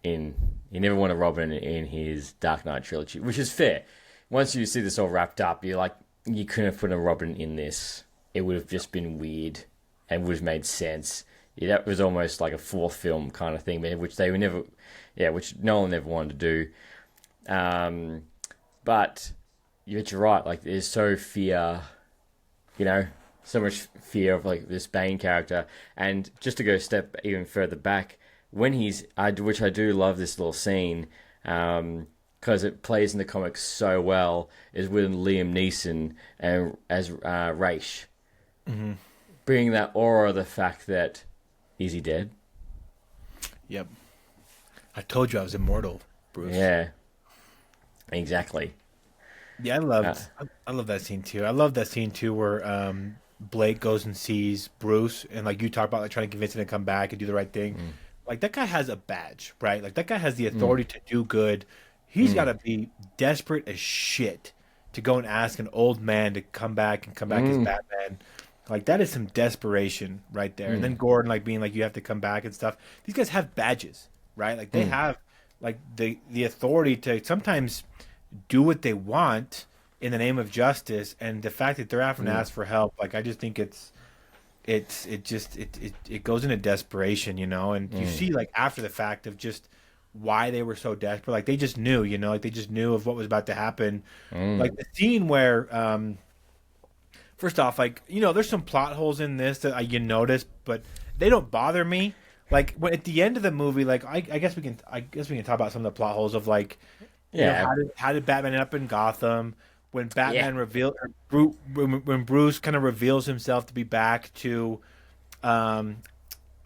in his Dark Knight trilogy, which is fair. Once you see this all wrapped up, you're like, you couldn't have put a Robin in this. It would have just been weird and would have made sense. Yeah, that was almost like a fourth film kind of thing, which they were never, which Nolan never wanted to do. But you're right. Like, there's so much fear of like this Bane character. And just to go a step even further back, which I do love this little scene, because it plays in the comics so well, is with Liam Neeson and as Raish, bringing that aura of the fact that is he dead? Yep. I told you I was immortal, Bruce. Yeah, exactly. Yeah, I love that scene too. I love that scene too where Blake goes and sees Bruce, and like you talk about, like trying to convince him to come back and do the right thing. Like, that guy has a badge, right? Like, that guy has the authority to do good. He's got to be desperate as shit to go and ask an old man to come back and come back as Batman. Like, that is some desperation right there. And then Gordon, like, being like, you have to come back and stuff. These guys have badges, right? Like, they have, like, the authority to sometimes do what they want in the name of justice. And the fact that they're having to ask for help, like, I just think it goes into desperation, and you see, like, after the fact of just why they were so desperate. Like, they just knew, like, they just knew of what was about to happen. Like, the scene where first off, like, there's some plot holes in this that you notice, but they don't bother me. Like, when at the end of the movie, like, I guess we can talk about some of the plot holes of, like, how did Batman end up in Gotham? When Batman when Bruce kind of reveals himself to be back to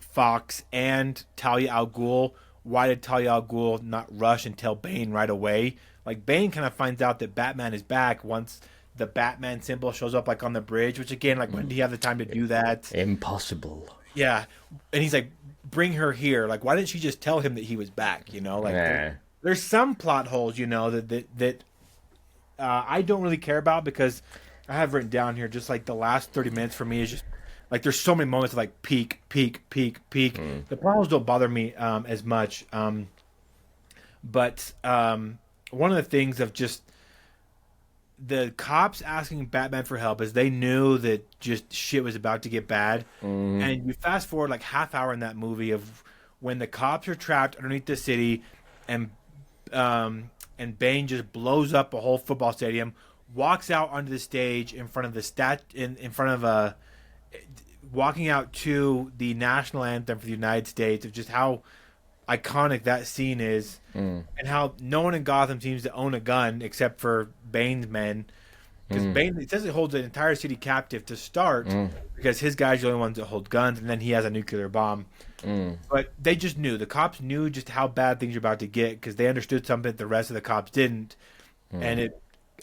Fox and Talia al Ghul, why did Talia al Ghul not rush and tell Bane right away? Like, Bane kind of finds out that Batman is back once the Batman symbol shows up, like, on the bridge, which, again, like, when do you have the time to do that? Impossible. Yeah. And he's like, bring her here. Like, why didn't she just tell him that he was back, Like, there's some plot holes, that I don't really care about, because I have written down here just like the last 30 minutes for me is just like there's so many moments of like peak. The plot holes don't bother me as much. But one of the things of just the cops asking Batman for help is they knew that just shit was about to get bad. And you fast forward like half hour in that movie of when the cops are trapped underneath the city, and Bane just blows up a whole football stadium, walks out onto the stage in front of walking out to the national anthem for the United States, of just how iconic that scene is, and how no one in Gotham seems to own a gun except for Bane's men. Because Bane, it says, it holds the entire city captive to start, because his guys are the only ones that hold guns, and then he has a nuclear bomb. But they just knew. The cops knew just how bad things were about to get, because they understood something that the rest of the cops didn't. And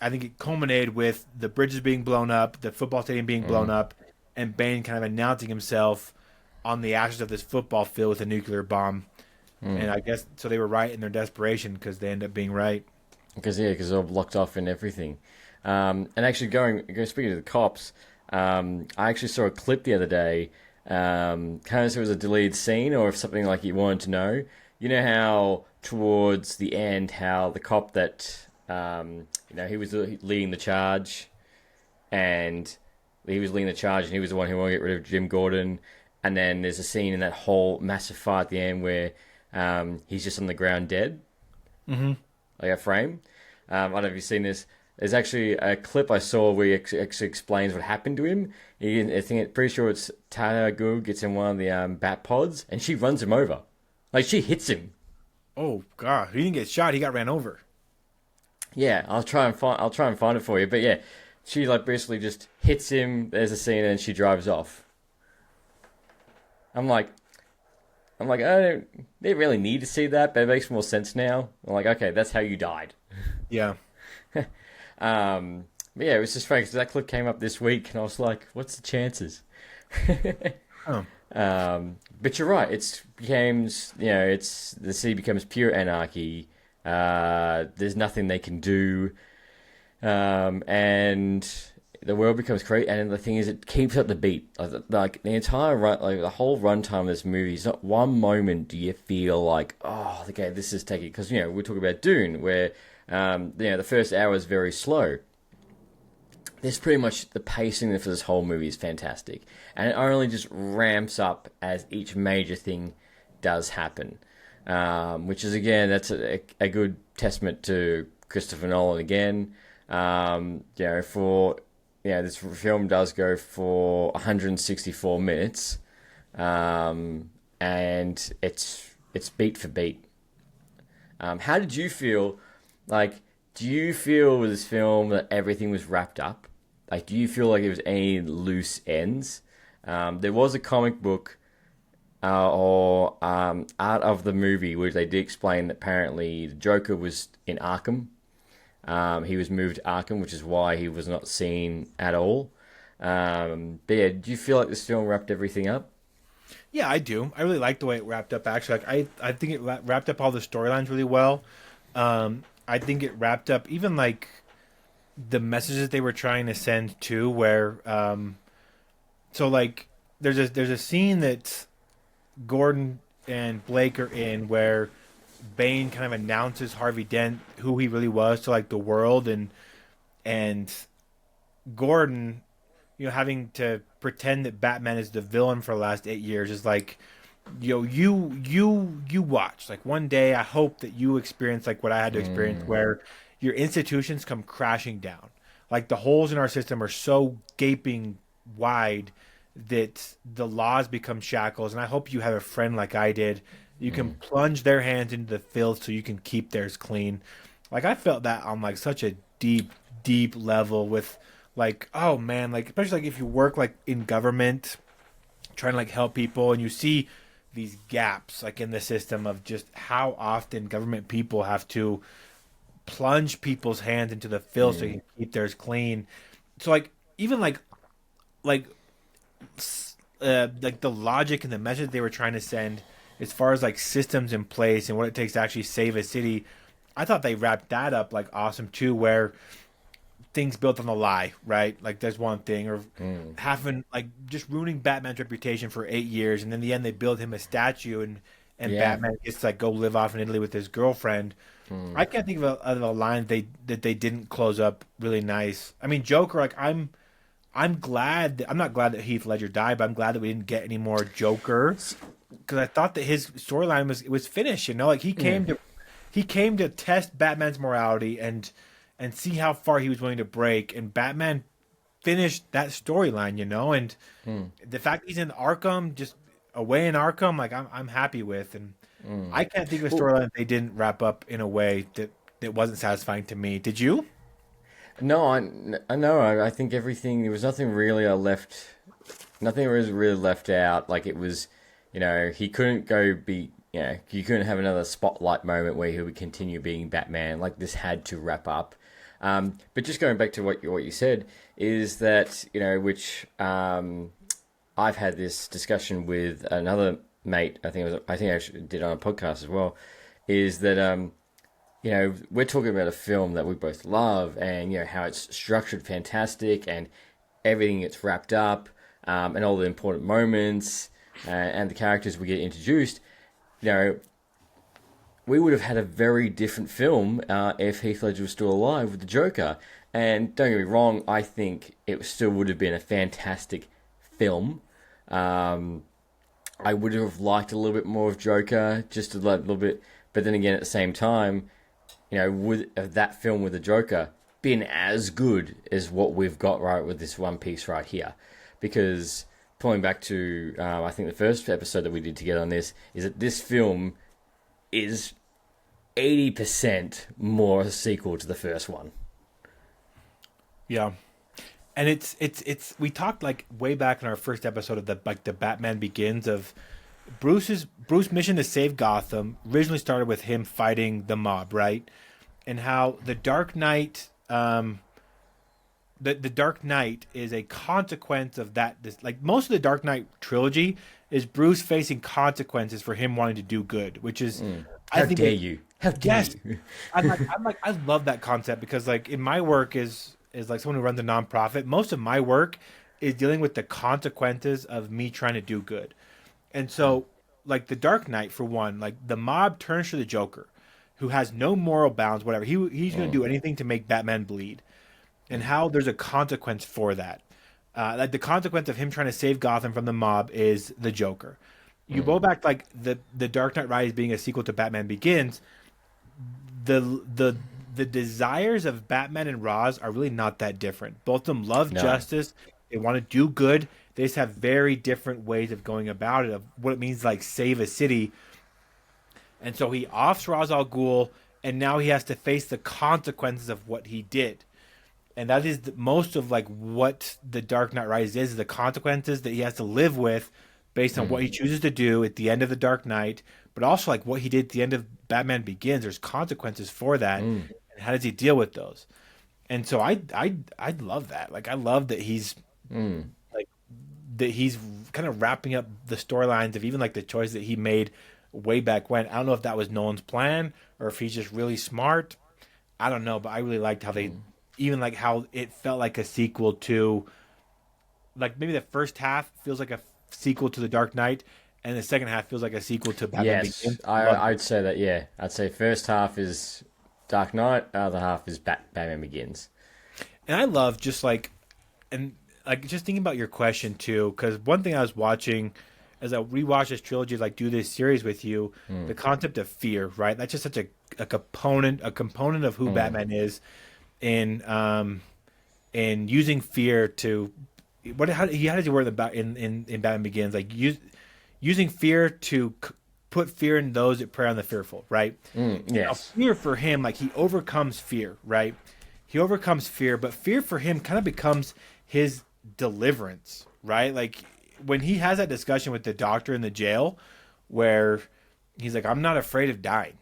I think it culminated with the bridges being blown up, the football stadium being blown up, and Bane kind of announcing himself on the ashes of this football field with a nuclear bomb. And I guess so they were right in their desperation, because they end up being right. Because they're all blocked off and everything. And actually, speaking of the cops, I actually saw a clip the other day. Kind of if it was a deleted scene or if something like you wanted to know. You know how towards the end, how the cop that he was leading the charge, and he was the one who wanted to get rid of Jim Gordon. And then there's a scene in that whole massive fight at the end where he's just on the ground dead, like a frame. I don't know if you've seen this. There's actually a clip I saw where he actually explains what happened to him. Pretty sure it's Talia Ghul gets in one of the bat pods, and she runs him over. Like, she hits him. Oh god, he didn't get shot; he got ran over. Yeah, I'll try and find it for you. But yeah, she like basically just hits him. There's a scene, and she drives off. I'm like, I'm like, I don't didn't really need to see that, but it makes more sense now. I'm like, okay, that's how you died. Yeah. But yeah, it was just funny because that clip came up this week, and I was like, what's the chances? Oh. But you're right. It's becomes it's the city becomes pure anarchy. There's nothing they can do, and the world becomes crazy. And the thing is, it keeps up the beat. Like the entire run, like the whole runtime of this movie. Is not one moment do you feel like, oh, okay, this is taking because we're talking about Dune, where the first hour is very slow. There's pretty much the pacing for this whole movie is fantastic, and it only just ramps up as each major thing does happen, which is again that's a good testament to Christopher Nolan again. This film does go for 164 minutes, and it's beat for beat. How did you feel? Like, do you feel with this film that everything was wrapped up? Like, do you feel like there was any loose ends? There was a comic book or art of the movie where they did explain that apparently the Joker was in Arkham. He was moved to Arkham, which is why he was not seen at all. But yeah, do you feel like this film wrapped everything up? Yeah, I do. I really like the way it wrapped up. Actually, I think it wrapped up all the storylines really well. I think it wrapped up even like the messages they were trying to send too. Where so like there's a scene that Gordon and Blake are in where Bane kind of announces Harvey Dent who he really was to like the world, and Gordon, having to pretend that Batman is the villain for the last 8 years is like, you watch. Like one day, I hope that you experience like what I had to experience, where your institutions come crashing down. Like the holes in our system are so gaping wide that the laws become shackles. And I hope you have a friend like I did. You can plunge their hands into the filth so you can keep theirs clean. Like I felt that on like such a deep, deep level with like, oh man, like especially like if you work like in government trying to like help people and you see these gaps like in the system of just how often government people have to plunge people's hands into the filth so you can keep theirs clean. So like even like like the logic and the message they were trying to send as far as like systems in place and what it takes to actually save a city, I thought they wrapped that up like awesome too, where things built on a lie, right? Like there's one thing, or having like just ruining Batman's reputation for 8 years, and in the end they build him a statue, and Yeah. Batman gets to like go live off in Italy with his girlfriend. I can't think of a line that they didn't close up really nice. I mean, Joker, like I'm glad I'm not glad that Heath Ledger died, but I'm glad that we didn't get any more Joker because I thought that his storyline was finished. Like he came to test Batman's morality and see how far he was willing to break. And Batman finished that storyline, and the fact he's in Arkham, just away in Arkham, like I'm happy with. And I can't think of a storyline that they didn't wrap up in a way that wasn't satisfying to me. Did you? No, I know. I think everything. There was nothing really left. Nothing was really left out. Like it was, he couldn't go be. You couldn't have another spotlight moment where he would continue being Batman. Like this had to wrap up. But just going back to what you said is that which I've had this discussion with another mate. I think I did on a podcast as well. Is that we're talking about a film that we both love, and how it's structured fantastic, and everything gets wrapped up, and all the important moments, and the characters we get introduced. We would have had a very different film if Heath Ledger was still alive with the Joker. And don't get me wrong, I think it still would have been a fantastic film. I would have liked a little bit more of Joker, just a little bit. But then again, at the same time, would that film with the Joker been as good as what we've got right with this one piece right here? Because pulling back to, I think the first episode that we did together on this, is that this film is 80% more a sequel to the first one. Yeah. And it's we talked like way back in our first episode of the Batman Begins of Bruce's mission to save Gotham originally started with him fighting the mob, right? And how the Dark Knight, the Dark Knight is a consequence of that. This, like most of the Dark Knight trilogy is Bruce facing consequences for him wanting to do good, which is, I How think, dare you? How dare yes, you? I love that concept because like in my work is like someone who runs a nonprofit. Most of my work is dealing with the consequences of me trying to do good. And so, like the Dark Knight, for one, like the mob turns to the Joker, who has no moral bounds, whatever. He's going to do anything to make Batman bleed, and how there's a consequence for that. Like the consequence of him trying to save Gotham from the mob is the Joker. You go back like the Dark Knight Rises being a sequel to Batman Begins. The the the desires of Batman and Ra's are really not that different. Both of them love No. justice. They want to do good. They just have very different ways of going about it, of what it means to, like save a city. And so he offs Ra's al Ghul, and now he has to face the consequences of what he did. And that is most of like what the Dark Knight Rises is the consequences that he has to live with based on what he chooses to do at the end of the Dark Knight, but also like what he did at the end of Batman Begins. There's consequences for that, and how does he deal with those? And so I love that. Like I love that like he's kind of wrapping up the storylines of even like the choice that he made way back when. I don't know if that was Nolan's plan or if he's just really smart. I don't know, but I really liked how they even like how it felt like a sequel to like maybe the first half feels like a sequel to The Dark Knight, and the second half feels like a sequel to Batman Yes, Begins. Love I'd say that. Yeah, I'd say first half is Dark Knight, other half is Batman Begins. And I love just like and like just thinking about your question too, because one thing I was watching as I rewatch this trilogy, like do this series with you, the concept of fear, right? That's just such a component of who Batman is in using fear to how does he word about in Batman Begins like using fear to put fear in those that prey on the fearful, right? Now, Yes. fear for him, like he overcomes fear, right? He overcomes fear, but fear for him kind of becomes his deliverance, right? Like when he has that discussion with the doctor in the jail, where he's like, "I'm not afraid of dying,"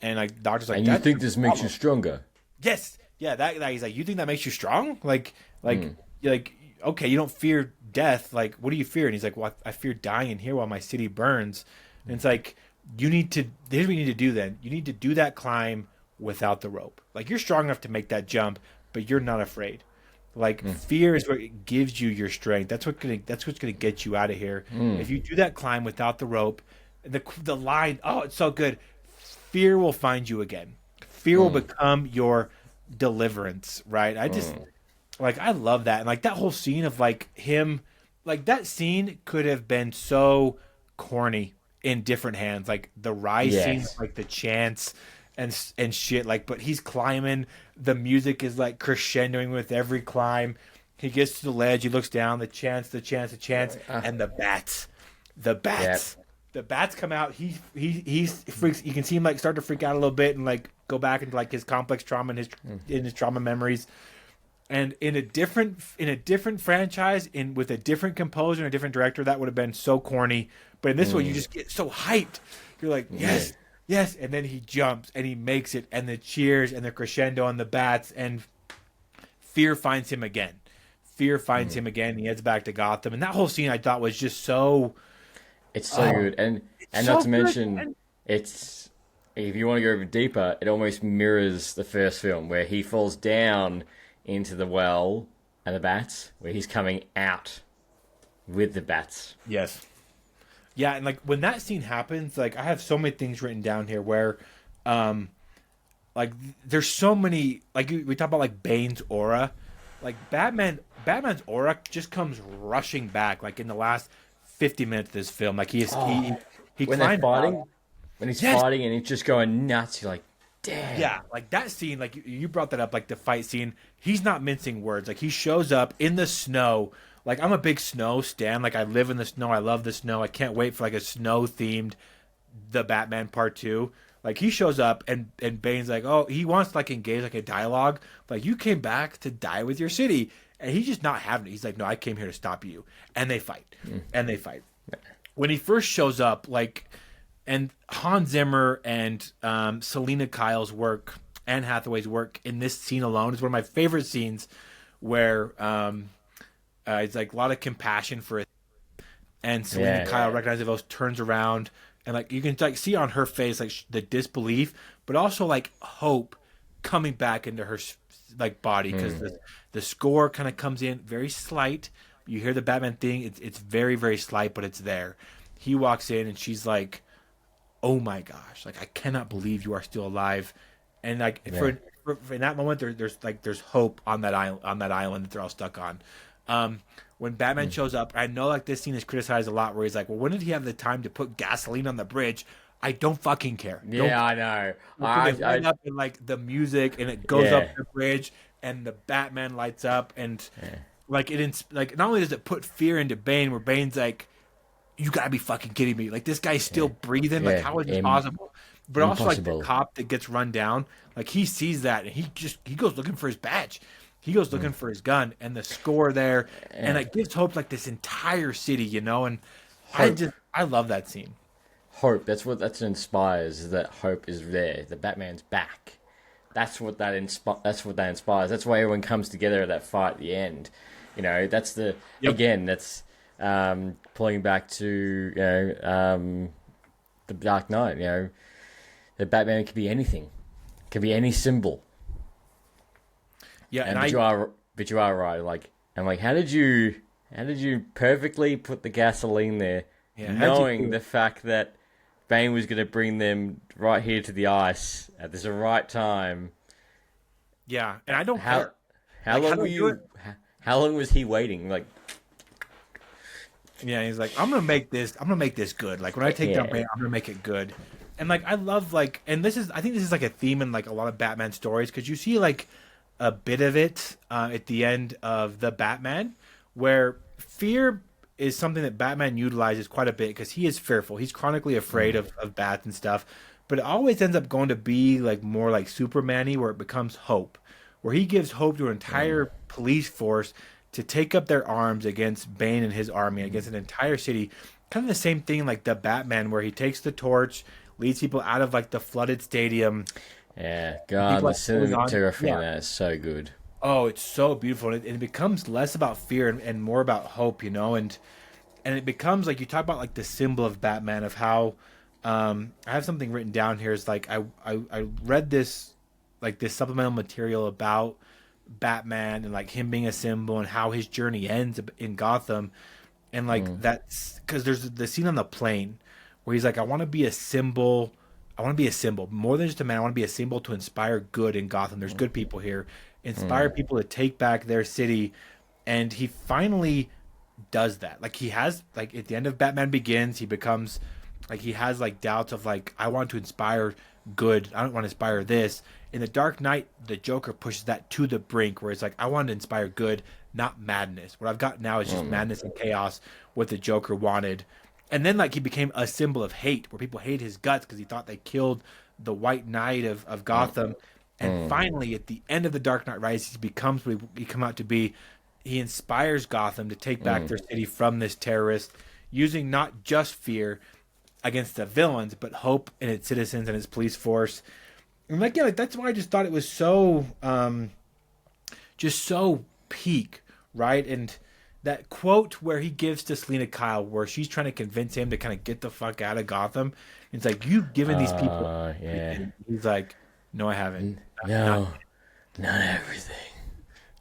and like the doctor's like, And you "That's think your this makes you problem." stronger? Yes, yeah, that he's like, "You think that makes you strong?" You're like, okay, you don't fear death. Like, what do you fear? And he's like, "Well, I fear dying in here while my city burns." And it's like, you need to. Here's what you need to do. Then you need to do that climb without the rope. Like you're strong enough to make that jump, but you're not afraid. Like fear is what gives you your strength. That's what's gonna get you out of here. If you do that climb without the rope, the line, oh, it's so good. Fear will find you again. Fear will become your deliverance, right? I just like I love that. And like that whole scene of like him like that scene could have been so corny in different hands. Like the rise scene, Yes. like the chants and shit. Like, but he's climbing. The music is like crescendoing with every climb. He gets to the ledge. He looks down. The chants, the chants, the chants, and the bats, the Yep. bats, the bats come out. He freaks. You can see him like start to freak out a little bit and like go back into like his complex trauma and his trauma memories. And in a different franchise, in with a different composer and a different director, that would have been so corny. But in this one, you just get so hyped. You're like, Yeah. yes, yes, and then he jumps and he makes it, and the cheers and the crescendo and the bats, and fear finds him again. Fear finds him again. And he heads back to Gotham, and that whole scene I thought was just so It's so good, and not so to good. mention, it's if you want to go even deeper, it almost mirrors the first film where he falls down into the well and the bats, where he's coming out with the bats. Yes. Yeah, and like when that scene happens, like I have so many things written down here where um like there's so many like we talk about like Bane's aura. Like Batman's aura just comes rushing back like in the last 50 minutes of this film. Like he When they're climbed out. fighting, when he's Yes. fighting and he's just going nuts, you're like, damn. Yeah, like that scene, like you brought that up, like the fight scene. He's not mincing words. Like he shows up in the snow. Like I'm a big snow stan. Like I live in the snow. I love the snow. I can't wait for like a snow themed the Batman Part Two. Like he shows up and Bane's like, oh, he wants to like engage like a dialogue. Like you came back to die with your city, and he's just not having it. He's like, no, I came here to stop you. And they fight, and they fight. when he first shows up, like, and Hans Zimmer and Selena Kyle's work, Anne Hathaway's work in this scene alone is one of my favorite scenes, where it's like a lot of compassion for it, and Selena Yeah, Kyle recognizes those, turns around, and like you can like see on her face like the disbelief, but also like hope coming back into her like body, because the score kind of comes in very slight. You hear the Batman thing; it's very very slight, but it's there. He walks in and she's like, "Oh my gosh! Like I cannot believe you are still alive," and like yeah. for in that moment there's hope on that island that they're all stuck on. When Batman shows up, I know like this scene is criticized a lot, where he's like, "Well, when did he have the time to put gasoline on the bridge?" I don't fucking care. Don't Yeah, I know. because they I light up in like the music, and it goes up yeah, the bridge, and the Batman lights up, and yeah, like like not only does it put fear into Bane, where Bane's like, "You gotta be fucking kidding me! Like this guy's still breathing. Like yeah. how is this possible?" But also like the Impossible. cop that gets run down, like he sees that and he goes looking for his badge. He goes looking for his gun, and the score there, and Yeah. it gives hope like this entire city, And Hope. I love that scene. Hope. That's what inspires. Is that hope is there. The Batman's back. That's what that inspires. That's why everyone comes together at that fight at the end. That's the Yep. again. That's pulling back to the Dark Knight. The Batman can be anything. Can be any symbol. Yeah, and And but you are right. Like how did you perfectly put the gasoline there, yeah, how'd you knowing do the it? fact that Bane was going to bring them right here to the ice at this right time? Yeah, and I don't How care. how Like how long do were I do it? you? How long was he waiting? Like, Yeah, he's like, I'm gonna make this. I'm gonna make this good. Like when I take down yeah, Bane, I'm gonna make it good. And like I love like, and I think this is like a theme in like a lot of Batman stories, because you see like a bit of it at the end of the Batman, where fear is something that Batman utilizes quite a bit, because he is fearful. He's chronically afraid of bats and stuff. But it always ends up going to be like more like Superman-y, where it becomes hope, where he gives hope to an entire police force to take up their arms against Bane and his army, against an entire city. Kind of the same thing like the Batman, where he takes the torch, leads people out of like the flooded stadium. yeah. God, People the like holding on. cinematography in Yeah. that is so good. Oh, it's so beautiful, and it becomes less about fear and more about hope, and it becomes like you talk about like the symbol of Batman, of how I have something written down here. Is like I read this like this supplemental material about Batman and like him being a symbol and how his journey ends in Gotham, and like that's because there's the scene on the plane where he's like, I want to be a symbol. I want to be a symbol more than just a man. I want to be a symbol to inspire good in Gotham. There's good people here. Inspire people to take back their city, and he finally does that. Like he has like at the end of Batman Begins, he becomes like he has like doubts of like I want to inspire good. I don't want to inspire this. In the Dark Knight, the Joker pushes that to the brink, where it's like I want to inspire good, not madness. What I've got now is just madness and chaos. What the Joker wanted, and then like he became a symbol of hate, where people hate his guts because he thought they killed the White Knight of Gotham. And finally, at the end of the Dark Knight Rises, he becomes what he come out to be. He inspires Gotham to take back their city from this terrorist, using not just fear against the villains, but hope in its citizens and its police force. And like, yeah, like that's why I just thought it was so, just so peak, right? And that quote where he gives to Selena Kyle, where she's trying to convince him to kind of get the fuck out of Gotham. It's like, you've given these people Yeah. everything. He's like, no, I haven't. Not, No, not everything.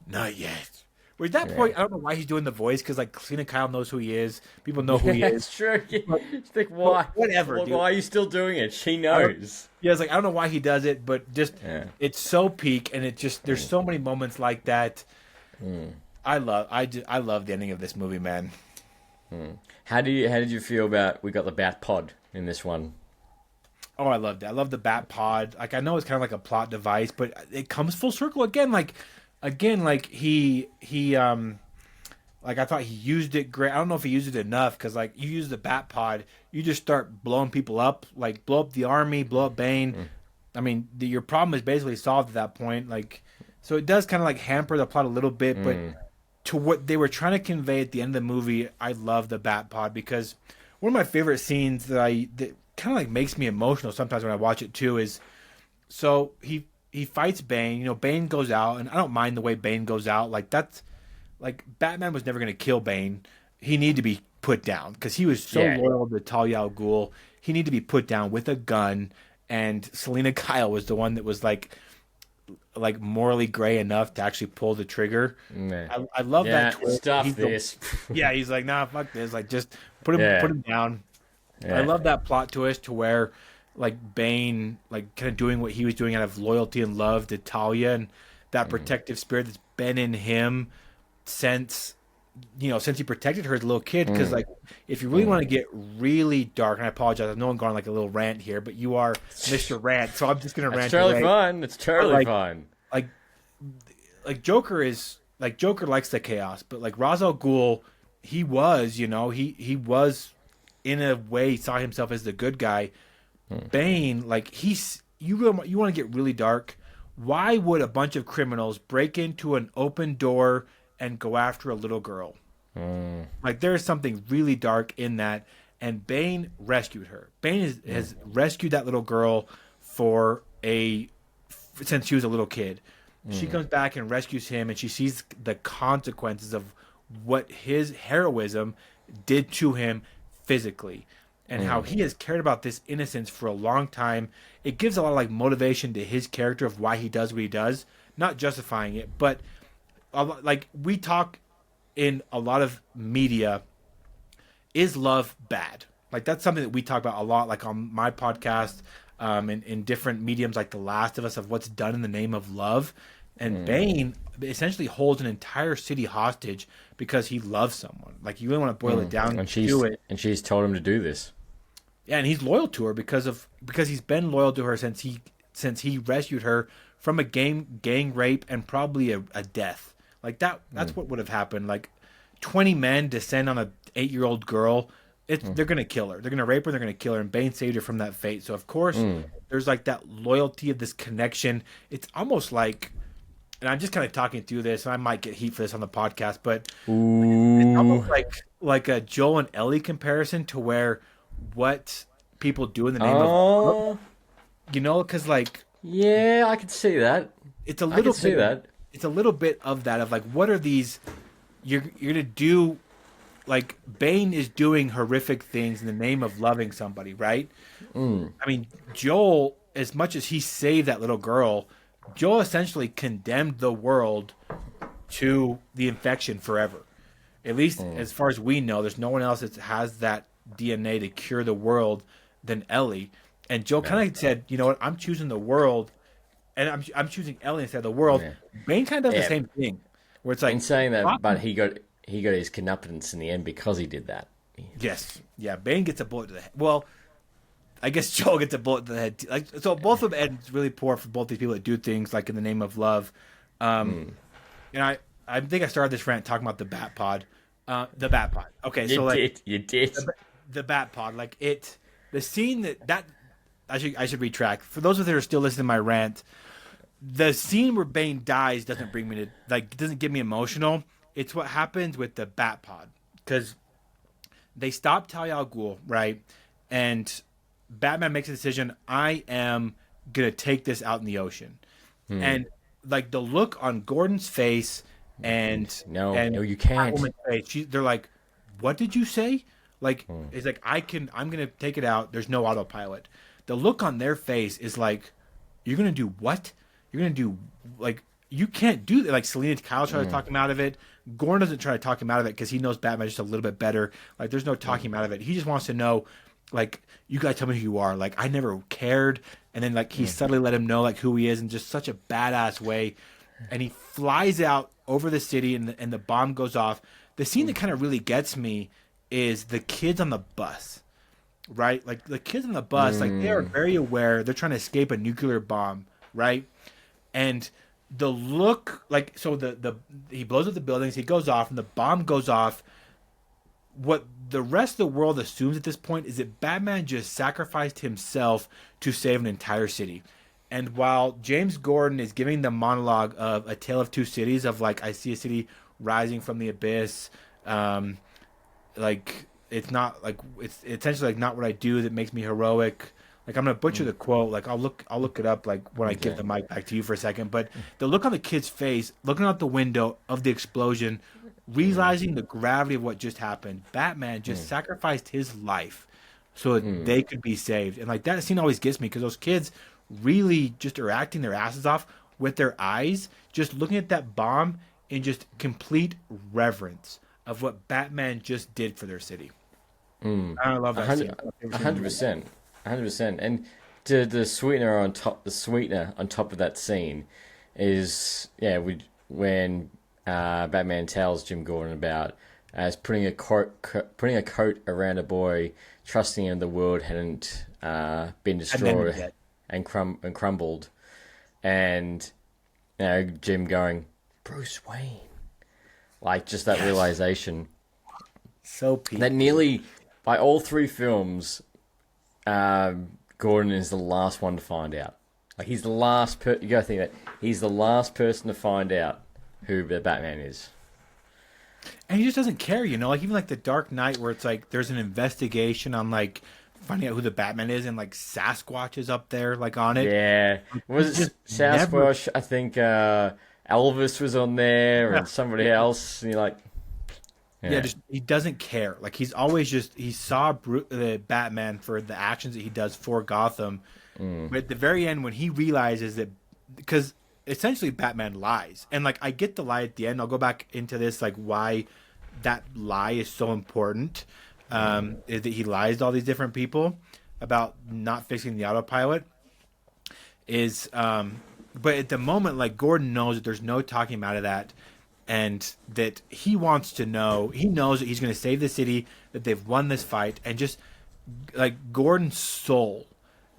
not yet. Where at that Yeah. point, I don't know why he's doing the voice, because like Selena Kyle knows who he is. People know who he Yeah, is. it's true. But, It's like, but why? whatever, dude. Why are you still doing it? She I don't, knows. yeah, it's like I don't know why he does it, but just Yeah. it's so peak, and it just there's so many moments like that. I love the ending of this movie, man. How did you feel about we got the Bat Pod in this one? Oh, I loved it. I love the Bat Pod. Like I know it's kind of like a plot device, but it comes full circle again. Like like I thought he used it great. I don't know if he used it enough, because like you use the Bat Pod, you just start blowing people up, like blow up the army, blow up Bane. I mean, your problem is basically solved at that point. Like, so it does kind of like hamper the plot a little bit, but to what they were trying to convey at the end of the movie, I love the Bat Pod, because one of my favorite scenes that kind of like makes me emotional sometimes when I watch it too is so he fights Bane. You know, Bane goes out, and I don't mind the way Bane goes out. Like that's like Batman was never going to kill Bane. He needed to be put down because he was so Yeah, loyal to Talia al Ghul. He needed to be put down with a gun. And Selena Kyle was the one that was like morally gray enough to actually pull the trigger. yeah, I love that yeah. twist. Stuff He's the this. yeah. He's like nah, fuck this. Like just put Yeah, him down. I yeah, love that plot twist to where like Bane like kind of doing what he was doing out of loyalty and love to Talia and that mm, protective spirit that's been in him since since he protected her as a little kid. Because mm, like if you really want mm. to get really dark, and I apologize, I know I'm going on like a little rant here, but you are Mr. Rant, so I'm just gonna That's rant totally away. fine. It's But totally fine. like Joker is like Joker likes the chaos, but like Ra's al Ghul, he was he was in a way saw himself as the good guy. Bane, like you want to get really dark. Why would a bunch of criminals break into an open door and go after a little girl? Mm, Like there is something really dark in that, and Bane rescued her. Bane has rescued that little girl for a since she was a little kid. She comes back and rescues him, and she sees the consequences of what his heroism did to him physically, and how he has cared about this innocence for a long time. It gives a lot of like motivation to his character of why he does what he does, not justifying it, but like we talk in a lot of media, is love bad? Like that's something that we talk about a lot, like on my podcast, in different mediums, like The Last of Us, of what's done in the name of love. And Bane essentially holds an entire city hostage because he loves someone. Like you really want to boil it down to it. and she's told him to do this. Yeah, and he's loyal to her because he's been loyal to her since he rescued her from a gang rape and probably a death. Like that's what would have happened. Like 20 men descend on a 8-year-old girl. They're gonna kill her. They're gonna rape her. They're gonna kill her. And Bane saved her from that fate. So of course there's like that loyalty of this connection. It's almost like, and I'm just kind of talking through this, and I might get heat for this on the podcast, but it's Ooh, almost like a Joel and Ellie comparison to where what people do in the name of love, oh, because like yeah, I can see that. it's a I can little see bit that. it's a little bit of that of like what are these you're gonna do. Like Bane is doing horrific things in the name of loving somebody, right? I mean, Joel, as much as he saved that little girl, Joel essentially condemned the world to the infection forever. At least as far as we know, there's no one else that has that DNA to cure the world than Ellie. And Joel Yeah, kind of said, you know what, I'm choosing the world, and I'm choosing Ellie instead of the world. yeah, Bane kind of does the yeah. same thing, where it's In like, saying that, but he got his comeuppance in the end because he did that. yes, yeah, Bane gets a bullet to the head. Well, I guess Joel gets a bullet to the head. Like so, both of them end really poor for both these people that do things like in the name of love. And I think I started this rant talking about the Bat Pod. Okay, You so like did, you did. the Bat Pod, like the scene that I should retract for those of you that are still listening to my rant. The scene where Bane dies doesn't bring me to like doesn't get me emotional. It's what happens with the Bat Pod because they stop Talia al Ghul, right? And Batman makes a decision. I am gonna take this out in the ocean, and like the look on Gordon's face and No, and no, you can't. Catwoman's face, they're like, "What did you say?" Like it's like I'm gonna take it out. There's no autopilot. The look on their face is like, "You're gonna do what? You're gonna do like." You can't do that. Like Selena Kyle tried to talk him out of it. Gordon doesn't try to talk him out of it because he knows Batman just a little bit better. Like there's no talking him out of it. He just wants to know, like, you guys tell me who you are. Like I never cared. And then like he subtly let him know like who he is in just such a badass way. And he flies out over the city and the bomb goes off. The scene that kind of really gets me is the kids on the bus. Right? Like the kids on the bus, like they are very aware they're trying to escape a nuclear bomb, right? And the look like so the he blows up the buildings, he goes off and the bomb goes off. What the rest of the world assumes at this point is that Batman just sacrificed himself to save an entire city. And while James Gordon is giving the monologue of A Tale of Two Cities of like I see a city rising from the abyss, like it's not like it's essentially like not what I do that makes me heroic. Like I'm gonna butcher the quote. Like I'll look it up like when I give Okay. the mic back to you for a second. But the look on the kid's face, looking out the window of the explosion, realizing the gravity of what just happened. Batman just sacrificed his life so that they could be saved. And like that scene always gets me because those kids really just are acting their asses off with their eyes, just looking at that bomb in just complete reverence of what Batman just did for their city. I love A that scene. hundred, It's my favorite a scene in the hundred movie. percent, 100%. And the sweetener on top of that scene is when Batman tells Jim Gordon about as putting a coat around a boy, trusting in the world hadn't been Hadn't ended destroyed yet. and crumbled, and Jim going, Bruce Wayne, like just that Yes. realization So peak. that nearly by all three films, Gordon is the last one to find out. Like he's the last you gotta think that he's the last person to find out who the Batman is. And he just doesn't care, you know? Like even like the Dark Knight where it's like there's an investigation on like finding out who the Batman is and like Sasquatch is up there like on it. Yeah, He was just it never Sasquatch? I think Elvis was on there yeah. and somebody else. And you're like, Yeah, yeah, just he doesn't care. Like he's always just he saw the Batman for the actions that he does for Gotham. But at the very end, when he realizes that, because essentially Batman lies, and like I get the lie at the end. I'll go back into this like why that lie is so important. Is that he lies to all these different people about not fixing the autopilot? Is but at the moment, like Gordon knows that there's no talking him out of that, and that he wants to know. He knows that he's going to save the city, that they've won this fight, and just like Gordon's soul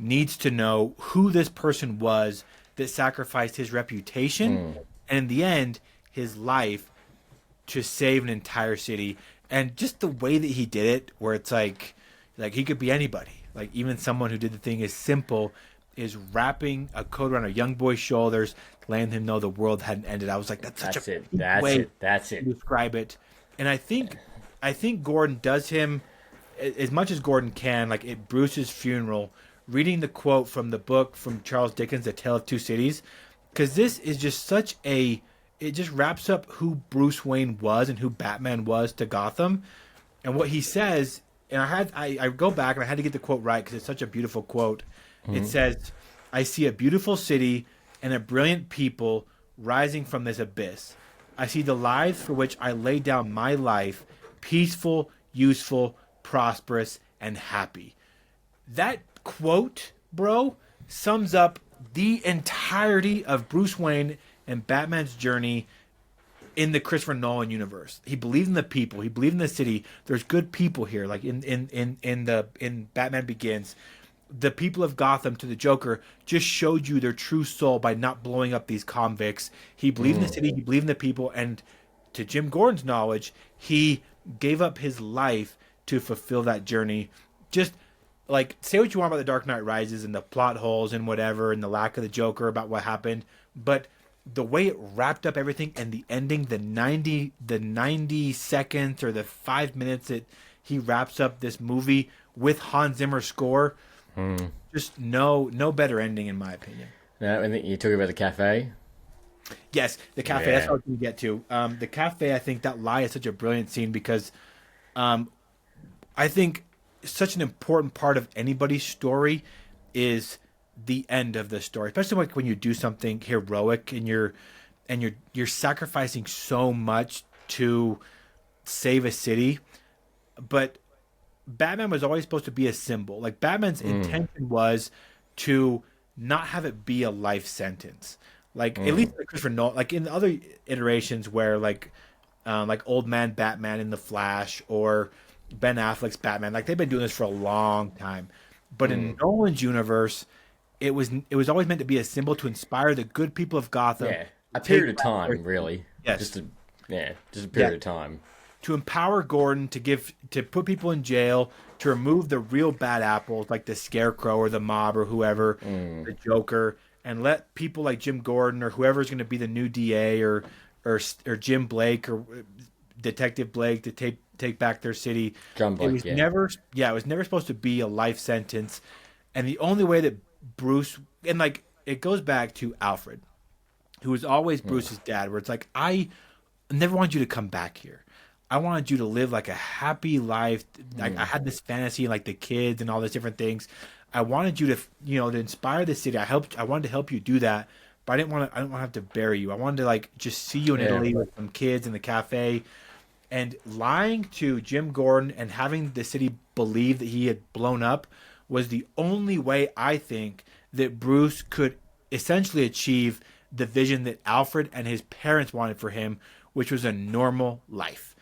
needs to know who this person was that sacrificed his reputation and in the end his life to save an entire city. And just the way that he did it where it's like he could be anybody, like even someone who did the thing as simple is wrapping a coat around a young boy's shoulders, letting him know the world hadn't ended. I was like, that's such a that's it, peak that's way it, that's to it. describe it. And I think Gordon does him as much as Gordon can, like at Bruce's funeral, reading the quote from the book from Charles Dickens, A Tale of Two Cities, because this is just such a, it just wraps up who Bruce Wayne was and who Batman was to Gotham, and what he says. And I go back and I had to get the quote right because it's such a beautiful quote. It says, "I see a beautiful city and a brilliant people rising from this abyss. I see the lives for which I laid down my life, peaceful, useful, prosperous, and happy." That quote, bro, sums up the entirety of Bruce Wayne and Batman's journey in the Christopher Nolan universe. He believed in the people. He believed in the city. There's good people here. Like in Batman Begins, the people of Gotham to the Joker just showed you their true soul by not blowing up these convicts. He believed in the city. He believed in the people. And to Jim Gordon's knowledge, he gave up his life to fulfill that journey. Just like say what you want about the Dark Knight Rises and the plot holes and whatever and the lack of the Joker about what happened, but the way it wrapped up everything and the ending, the 90 seconds or the 5 minutes that he wraps up this movie with Hans Zimmer score, just no better ending in my opinion. Now, and you talk about the cafe. Yes, the cafe. That's Yeah. what I was going to get to. The cafe. I think that lie is such a brilliant scene because I think such an important part of anybody's story is the end of the story, especially like when you do something heroic and you're sacrificing so much to save a city. But Batman was always supposed to be a symbol. Like Batman's intention was to not have it be a life sentence. Like at least like Christopher Nolan, like in the other iterations where like old man Batman in the Flash or Ben Affleck's Batman, like they've been doing this for a long time. But in Nolan's universe, it was always meant to be a symbol to inspire the good people of Gotham. Yeah, a To take period of back their time, really. yes, Just a just a yeah, period of time. to empower Gordon to put people in jail, to remove the real bad apples like the Scarecrow or the Mob or whoever, the Joker, and let people like Jim Gordon or whoever's going to be the new DA or Jim Blake or Detective Blake to take back their city. John It Blake, was yeah. never, yeah, it was never supposed to be a life sentence. And the only way that Bruce, and like, it goes back to Alfred, who was always Mm, Bruce's dad, where it's like, I never wanted you to come back here. I wanted you to live like a happy life. I mm, had this fantasy, like the kids and all these different things. I wanted you to, to inspire the city. I wanted to help you do that, but I didn't want to have to bury you. I wanted to like just see you in yeah. Italy with some kids in the cafe, and lying to Jim Gordon and having the city believe that he had blown up was the only way I think that Bruce could essentially achieve the vision that Alfred and his parents wanted for him, which was a normal life.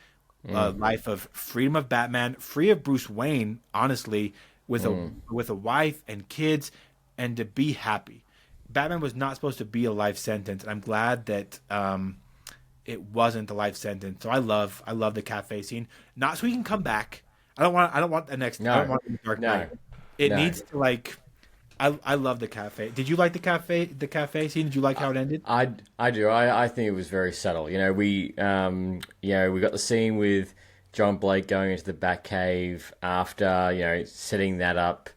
A Mm, life of freedom of Batman, free of Bruce Wayne, honestly, mm. with a wife and kids, and to be happy. Batman was not supposed to be a life sentence, and I'm glad that it wasn't a life sentence. So I love the cafe scene. Not so he can come back. I don't want the next. I don't No, want the Dark Knight. no, It no. needs to like. I love the cafe. Did you like the cafe scene? Did you like how it ended? I do. I think it was very subtle. We got the scene with John Blake going into the Batcave after, setting that up,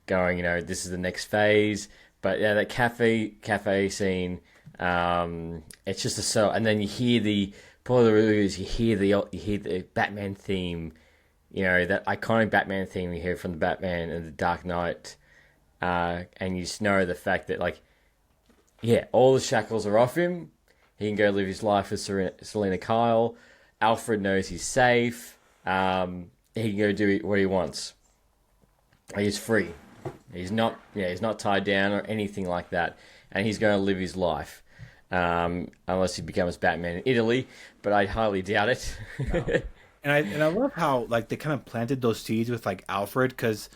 going, this is the next phase. But yeah, that cafe scene, it's just a so, and then you hear the part of the really is you hear the Batman theme, that iconic Batman theme you hear from the Batman and the Dark Knight, and you just know the fact that like yeah, all the shackles are off him. He can go live his life with Selena Kyle. Alfred knows he's safe. He can go do what he wants. He's free. He's not tied down or anything like that, and he's going to live his life. Unless he becomes Batman in Italy, but I highly doubt No. it. And I love how like they kind of planted those seeds with like Alfred, because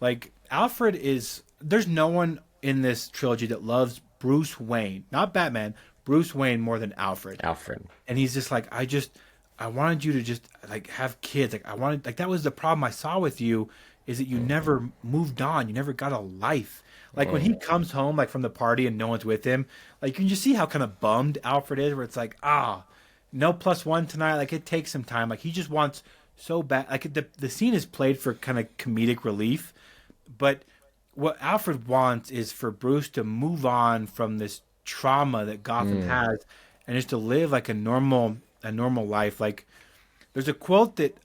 like Alfred is, there's no one in this trilogy that loves Bruce Wayne, not Batman, Bruce Wayne more than Alfred. Alfred. And he's just like, I wanted you to just like have kids. Like I wanted, like that was the problem I saw with you, is that you never moved on. You never got a life. Like when he Mm, comes home like from the party and no one's with him, like you can just see how kind of bummed Alfred is, where it's like, no plus one tonight. Like it takes some time. Like he just wants so bad. Like the scene is played for kind of comedic relief, but what Alfred wants is for Bruce to move on from this trauma that Gotham mm, has, and just to live like a normal life. Like there's a quote that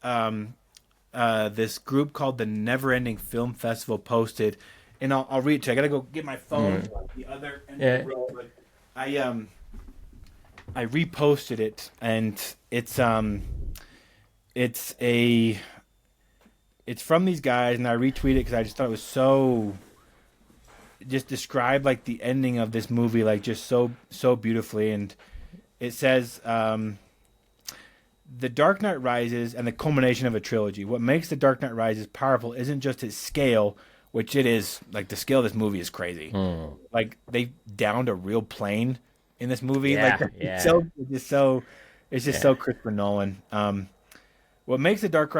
this group called the Never Ending Film Festival posted, and I'll read it to you. I gotta go get my phone mm. from the other end of Yeah. the room, but I reposted it, and it's a it's from these guys, and I retweeted it because I just thought it was so, just described like the ending of this movie like just so beautifully. And it says, the Dark Knight Rises and the culmination of a trilogy. What makes the Dark Knight Rises powerful isn't just its scale, which it is. Like the scale of this movie is crazy. Mm. Like they downed a real plane in this movie. Like Yeah, yeah, it's just yeah. so Christopher Nolan. What makes the Dark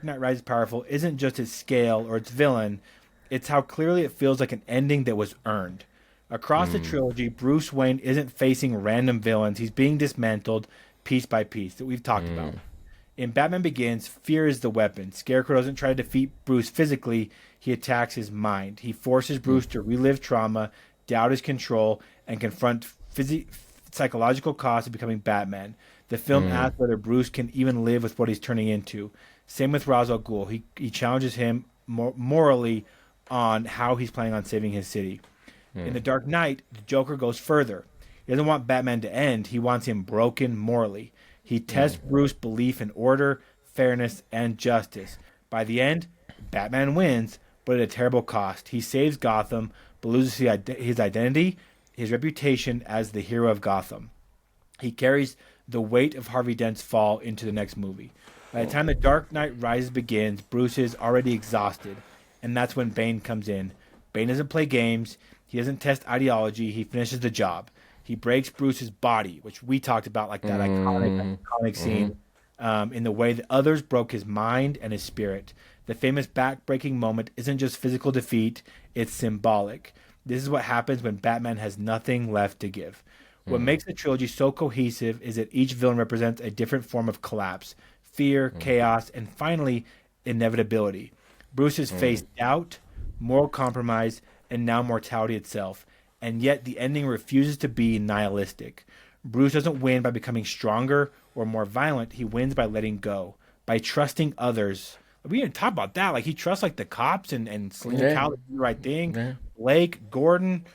Knight Rises powerful isn't just its scale or its villain, it's how clearly it feels like an ending that was earned. Across the Mm, trilogy, Bruce Wayne isn't facing random villains, he's being dismantled piece by piece that we've talked about. mm, In Batman Begins, fear is the weapon. Scarecrow doesn't try to defeat Bruce physically, he attacks his mind. He forces mm, Bruce to relive trauma, doubt his control, and confront psychological costs of becoming Batman. The film mm, asks whether Bruce can even live with what he's turning into. Same with Ra's al Ghul. He challenges him morally on how he's planning on saving his city. In The mm, Dark Knight, the Joker goes further. He doesn't want Batman to end, he wants him broken morally. He tests mm, Bruce's belief in order, fairness, and justice. By the end, Batman wins, but at a terrible cost. He saves Gotham, but loses his identity, his reputation as the hero of Gotham. He carries the weight of Harvey Dent's fall into the next movie. By the time The Dark Knight Rises begins, Bruce is already exhausted, and that's when Bane comes in. Bane doesn't play games, he doesn't test ideology, he finishes the job. He breaks Bruce's body, which we talked about, like that mm, iconic mhm, scene, in the way that others broke his mind and his spirit. The famous back-breaking moment isn't just physical defeat, it's symbolic. This is what happens when Batman has nothing left to give. What mm, makes the trilogy so cohesive is that each villain represents a different form of collapse. fear, chaos, and finally, inevitability. Bruce has faced doubt, moral compromise, and now mortality itself, and yet the ending refuses to be nihilistic. Bruce doesn't win by becoming stronger or more violent. He wins by letting go, by trusting others. We didn't talk about that. Like he trusts like the cops and Selena Yeah, Kyle to do the right thing. yeah. Blake, Gordon.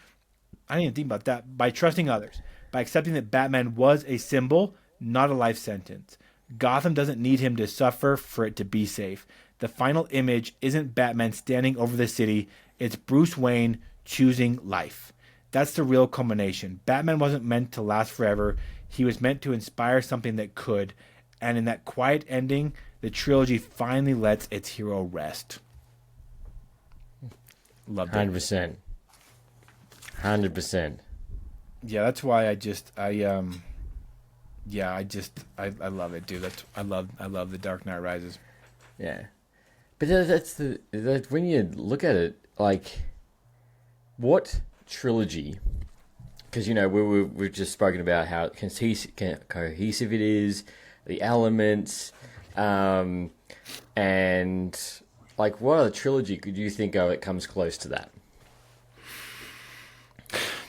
I didn't even think about that. By trusting others, by accepting that Batman was a symbol, not a life sentence. Gotham doesn't need him to suffer for it to be safe. The final image isn't Batman standing over the city, it's Bruce Wayne choosing life. That's the real culmination. Batman wasn't meant to last forever, he was meant to inspire something that could. And in that quiet ending, the trilogy finally lets its hero rest. Loved it. 100%. 100%. Yeah, that's why I love it, dude. I love The Dark Knight Rises. Yeah. But that when you look at it, like, what trilogy? Because, we've just spoken about how cohesive it is, the elements, and, like, what other trilogy could you think of that comes close to that?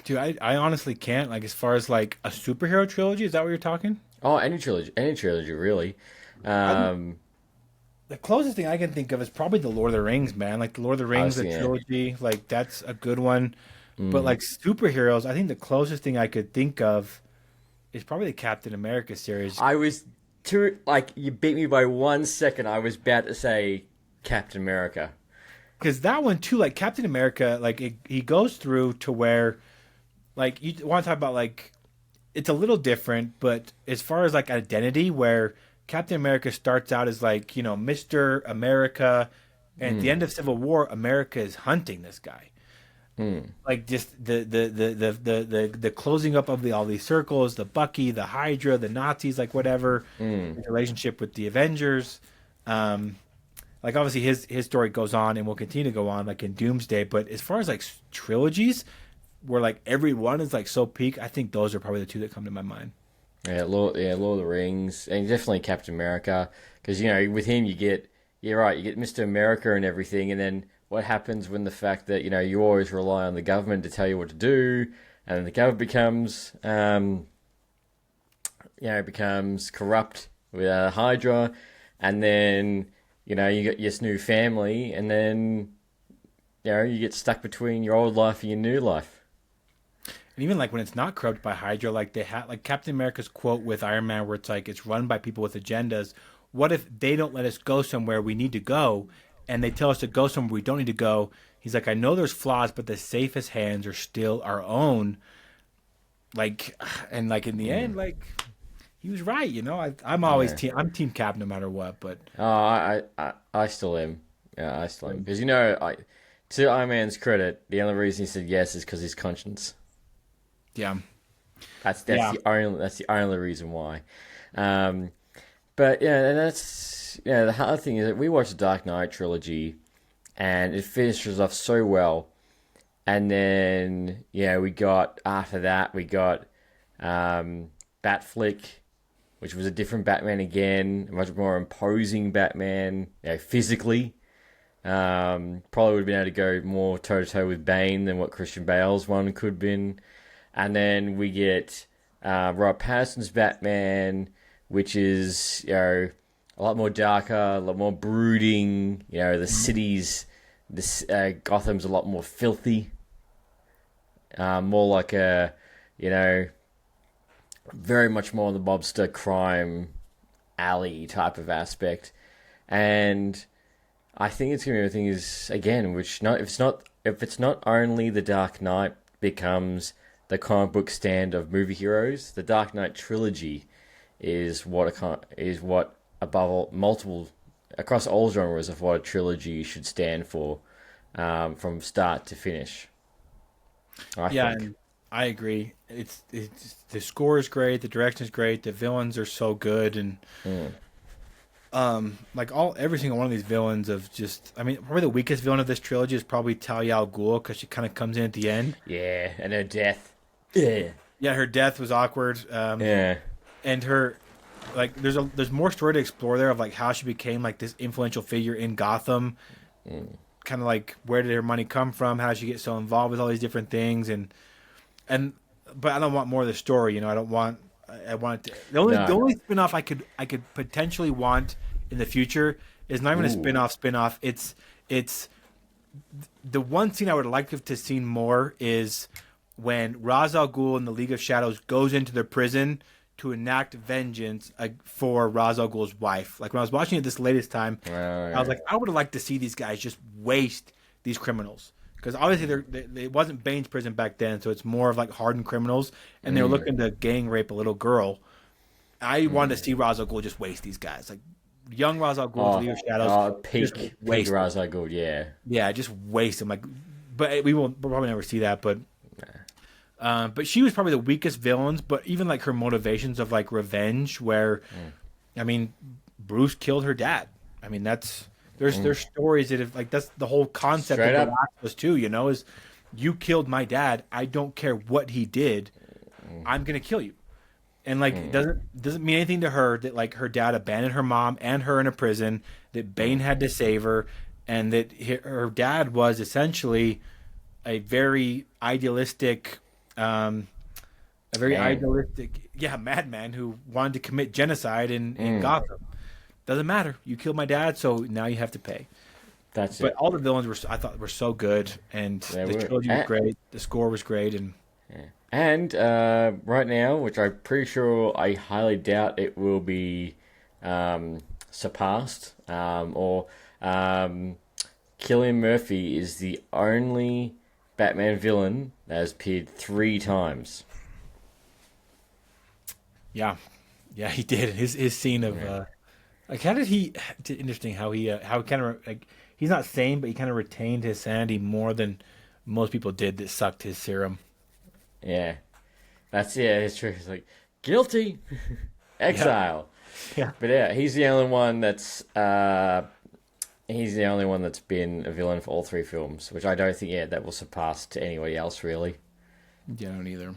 Dude, I honestly can't. Like, as far as like a superhero trilogy, is that what you're talking? Oh, any trilogy, really. The closest thing I can think of is probably the Lord of the Rings, man. Like the Lord of the Rings, the Yeah. trilogy, like that's a good one. But like superheroes, I think the closest thing I could think of is probably the Captain America series. I was you beat me by 1 second. I was about to say Captain America. Because that one too, like Captain America, like he goes through to where, like you want to talk about like, it's a little different, but as far as like identity, where Captain America starts out as like Mr. America, and at the end of Civil War, America is hunting this guy. Like just the closing up of all these circles, the Bucky, the Hydra, the Nazis, like whatever, his relationship with the Avengers. Like obviously his story goes on and will continue to go on like in Doomsday. But as far as like trilogies, where like every one is like so peak, I think those are probably the two that come to my mind. Lord of the Rings, and definitely Captain America, because with him you get Mr. America and everything, and then what happens when the fact that you always rely on the government to tell you what to do, and then the government becomes corrupt with Hydra, and then you got this new family, and then you get stuck between your old life and your new life. And even like when it's not corrupted by Hydra, like they have like Captain America's quote with Iron Man, where it's like it's run by people with agendas. What if they don't let us go somewhere we need to go, and they tell us to go somewhere we don't need to go? He's like, I know there's flaws, but the safest hands are still our own. Like, and like in the end, like he was right. I'm always I'm Team Cap no matter what. But Oh, I still am. Yeah, I still am, because to Iron Man's credit, the only reason he said yes is because his conscience. yeah, That's yeah. the only reason why. But and that's the hard thing is that we watched the Dark Knight trilogy, and it finishes off so well, and then we got after that we got Batflick, which was a different Batman again, a much more imposing Batman, physically. Probably would have been able to go more toe to toe with Bane than what Christian Bale's one could have been. And then we get Robert Pattinson's Batman, which is a lot more darker, a lot more brooding. The cities, Gotham's a lot more filthy, more like a very much more the mobster crime alley type of aspect. And I think it's gonna be the thing is again, which if it's not only the Dark Knight becomes the comic book stand of movie heroes, the Dark Knight trilogy is what above all multiple across all genres of what a trilogy should stand for, from start to finish. I think. And I agree. It's the score is great, the direction is great, the villains are so good, and like every single one of these villains probably the weakest villain of this trilogy is probably Talia al Ghul, because she kind of comes in at the end. Yeah, and her death. Yeah. Yeah, her death was awkward. Yeah. And her like there's more story to explore there of like how she became like this influential figure in Gotham, kind of like where did her money come from, how did she get so involved with all these different things, and but I don't want more of the story. You know, I don't want. I want it to, the No. only spin-off I could potentially want in the future is not even a Ooh. spin-off. It's the one scene I would like to see more is when Ra's al Ghul in the League of Shadows goes into their prison to enact vengeance for Ra's al Ghul's wife. Like when I was watching it this latest time, Oh, I was yeah. like, I would have liked to see these guys just waste these criminals because obviously it wasn't Bane's prison back then, so it's more of like hardened criminals, and they were Mm, looking to gang rape a little girl. I wanted to mm. see Ra's al Ghul just waste these guys, like young Ra's al Ghul, League Oh, of Shadows, oh, just peak waste them. Ra's al Ghul, yeah. Yeah, just waste them. Like, but we'll probably never see that. But she was probably the weakest villains. But even like her motivations of like revenge, where I mean, Bruce killed her dad. I mean, there's stories that have like that's the whole concept of Straight the up. Last of Us too. You know, is you killed my dad. I don't care what he did. I'm gonna kill you. And like it doesn't mean anything to her that like her dad abandoned her mom and her in a prison. That Bane had to save her, and that her dad was essentially a very idealistic, um, Man, yeah, madman who wanted to commit genocide in mm, Gotham. Doesn't matter. You killed my dad, so now you have to pay. that's But it. all the villains I thought were so good, and They the were. trilogy was great. The score was great, and And right now, which I'm pretty sure I highly doubt it will be surpassed, or um, Cillian Murphy is the only Batman villain that has appeared 3 times. yeah, yeah, he did. His scene of Yeah. like how did he? It's interesting how kind of like he's not sane, but he kind of retained his sanity more than most people did that sucked his serum. Yeah, it's true. It's like guilty, Yeah, exile. yeah, But yeah, he's the only one that's been a villain for all 3 films, which I don't think that will surpass to anybody else really. yeah. I don't either.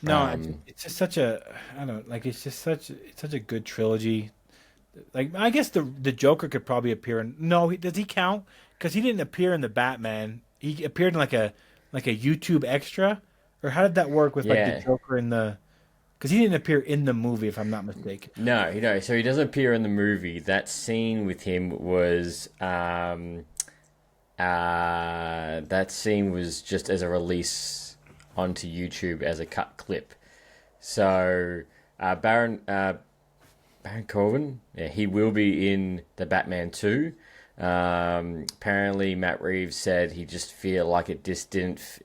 No, Um, it's just such a I don't like it's such a good trilogy. Like I guess the Joker could probably appear in. No, does he count? Because he didn't appear in the Batman. He appeared in like a YouTube extra, or how did that work with like the yeah, Joker in the? Because he didn't appear in the movie, if I'm not mistaken. no, so he doesn't appear in the movie. That scene with him was that scene was just as a release onto YouTube as a cut clip. So Baron Corbin, yeah, he will be in the Batman 2. Apparently, Matt Reeves said he just feel like it just didn't,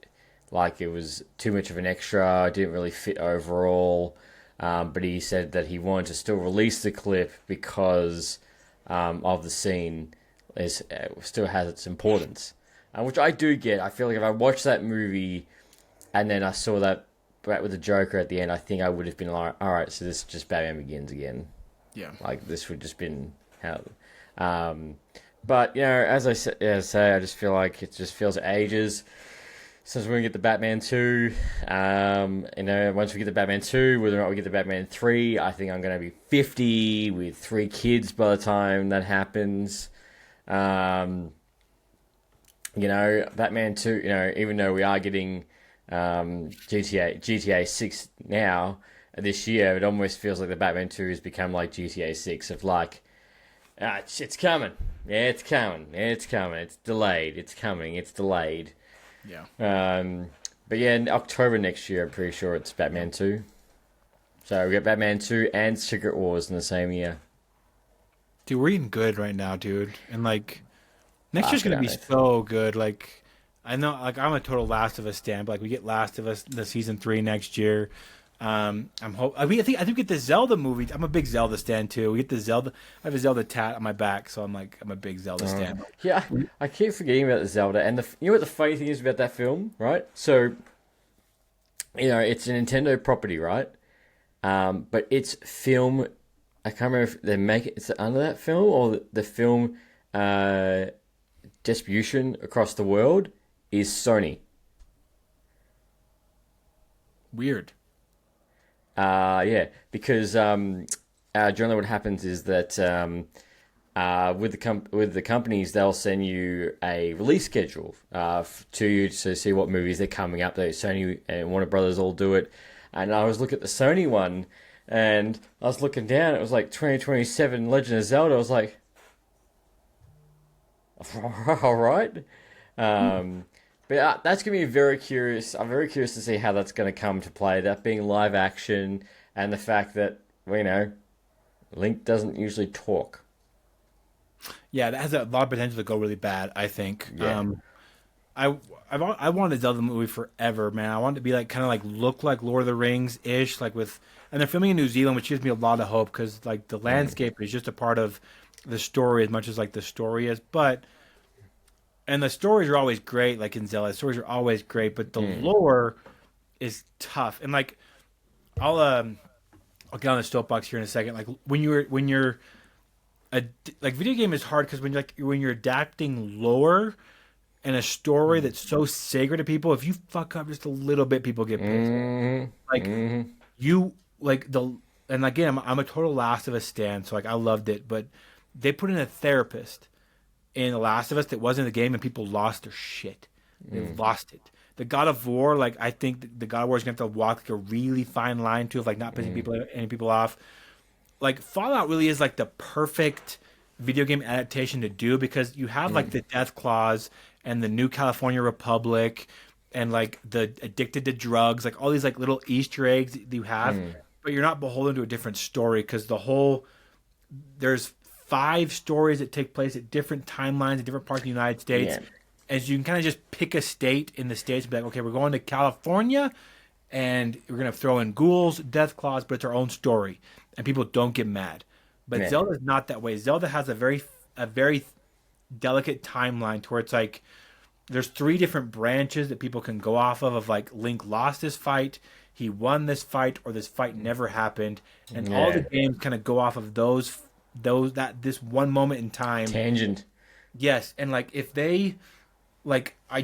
like it was too much of an extra, didn't really fit overall. But he said that he wanted to still release the clip because of the scene is still has its importance, which I do get. I feel like if I watched that movie and then I saw that with the Joker at the end, I think I would have been like, all right, so this is just Batman Begins again. Yeah. Like this would just been how. Um, but as I say, I just feel like it just feels ages since we're gonna get the Batman 2. Once we get the Batman 2, whether or not we get the Batman 3, I think I'm gonna be 50 with 3 kids by the time that happens. Um, Batman 2. Even though we are getting GTA 6 now this year, it almost feels like the Batman 2 has become like GTA 6 of like, it's coming. Yeah, it's coming. Yeah, it's coming. It's delayed. It's coming. It's delayed. Yeah. But yeah, in October next year, I'm pretty sure it's Batman 2. So we got Batman 2 and Secret Wars in the same year. Dude, we're eating good right now, dude. And like next year's Fucking gonna be oath. so good. Like I know, like I'm a total Last of Us stan. But like we get Last of Us the season 3 next year. I'm hope. I think we get the Zelda movie. I'm a big Zelda stan too. We get the Zelda. I have a Zelda tat on my back, so I'm a big Zelda stan. Yeah, I keep forgetting about the Zelda. And you know what the funny thing is about that film, right? So, it's a Nintendo property, right? But its film, I can't remember if they make it, it's under that film or the film distribution across the world is Sony. Weird. Yeah, because generally what happens is that with the companies, they'll send you a release schedule to you to see what movies they're coming up. They Sony and Warner Brothers all do it, and I was looking at the Sony one, and I was looking down. It was like 2027 Legend of Zelda. I was like, all right. But that's gonna be very curious. I'm very curious to see how that's gonna come to play. That being live action, and the fact that Link doesn't usually talk. Yeah, that has a lot of potential to go really bad, I think. Yeah. I I wanted a Zelda movie forever, man. I wanted to be like kind of like look like Lord of the Rings ish, like with, and they're filming in New Zealand, which gives me a lot of hope because like the landscape is just a part of the story as much as like the story is. But and the stories are always great, like in Zelda, the stories are always great, but the lore is tough. And like I'll I'll get on the soapbox here in a second. Like when you're a like video game is hard because when you're adapting lore and a story that's so sacred to people, if you fuck up just a little bit, people get pissed. Like you like the and again, I'm a total Last of Us stan, so like I loved it, but they put in a therapist in The Last of Us that wasn't in the game, and people lost their shit. They lost it. The God of War, like I think the God of War is gonna have to walk like a really fine line too, of like not pissing any people off. Like Fallout really is like the perfect video game adaptation to do because you have like the Death Clause and the New California Republic and like the addicted to drugs, like all these like little Easter eggs that you have, but you're not beholden to a different story because there's five stories that take place at different timelines in different parts of the United States. Yeah. As you can kind of just pick a state in the States and be like, okay, we're going to California and we're going to throw in ghouls, Death Claws, but it's our own story. And people don't get mad. But Yeah. Zelda's not that way. Zelda has a very delicate timeline to where it's like there's three different branches that people can go off of like Link lost this fight, he won this fight, or this fight never happened. And all the Yeah. games kind of go off of those that this one moment in time. Tangent. Yes, and like if they like I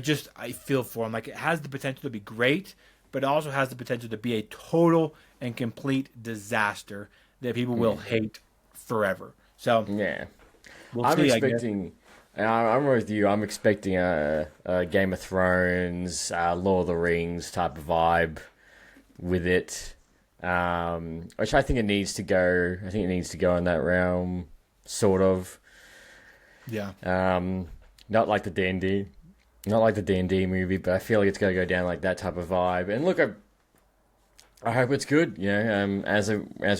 feel for them. Like it has the potential to be great, but it also has the potential to be a total and complete disaster that people will hate forever. So Yeah. we'll I'm see, I guess. expecting, and I'm with you. I'm expecting a Game of Thrones, Lord of the Rings type of vibe with it, which I think it needs to go. I think it needs to go in that realm, sort of. Yeah. Not like the D&D, not like the D&D movie, but I feel like it's going to go down like that type of vibe. And look, I hope it's good. As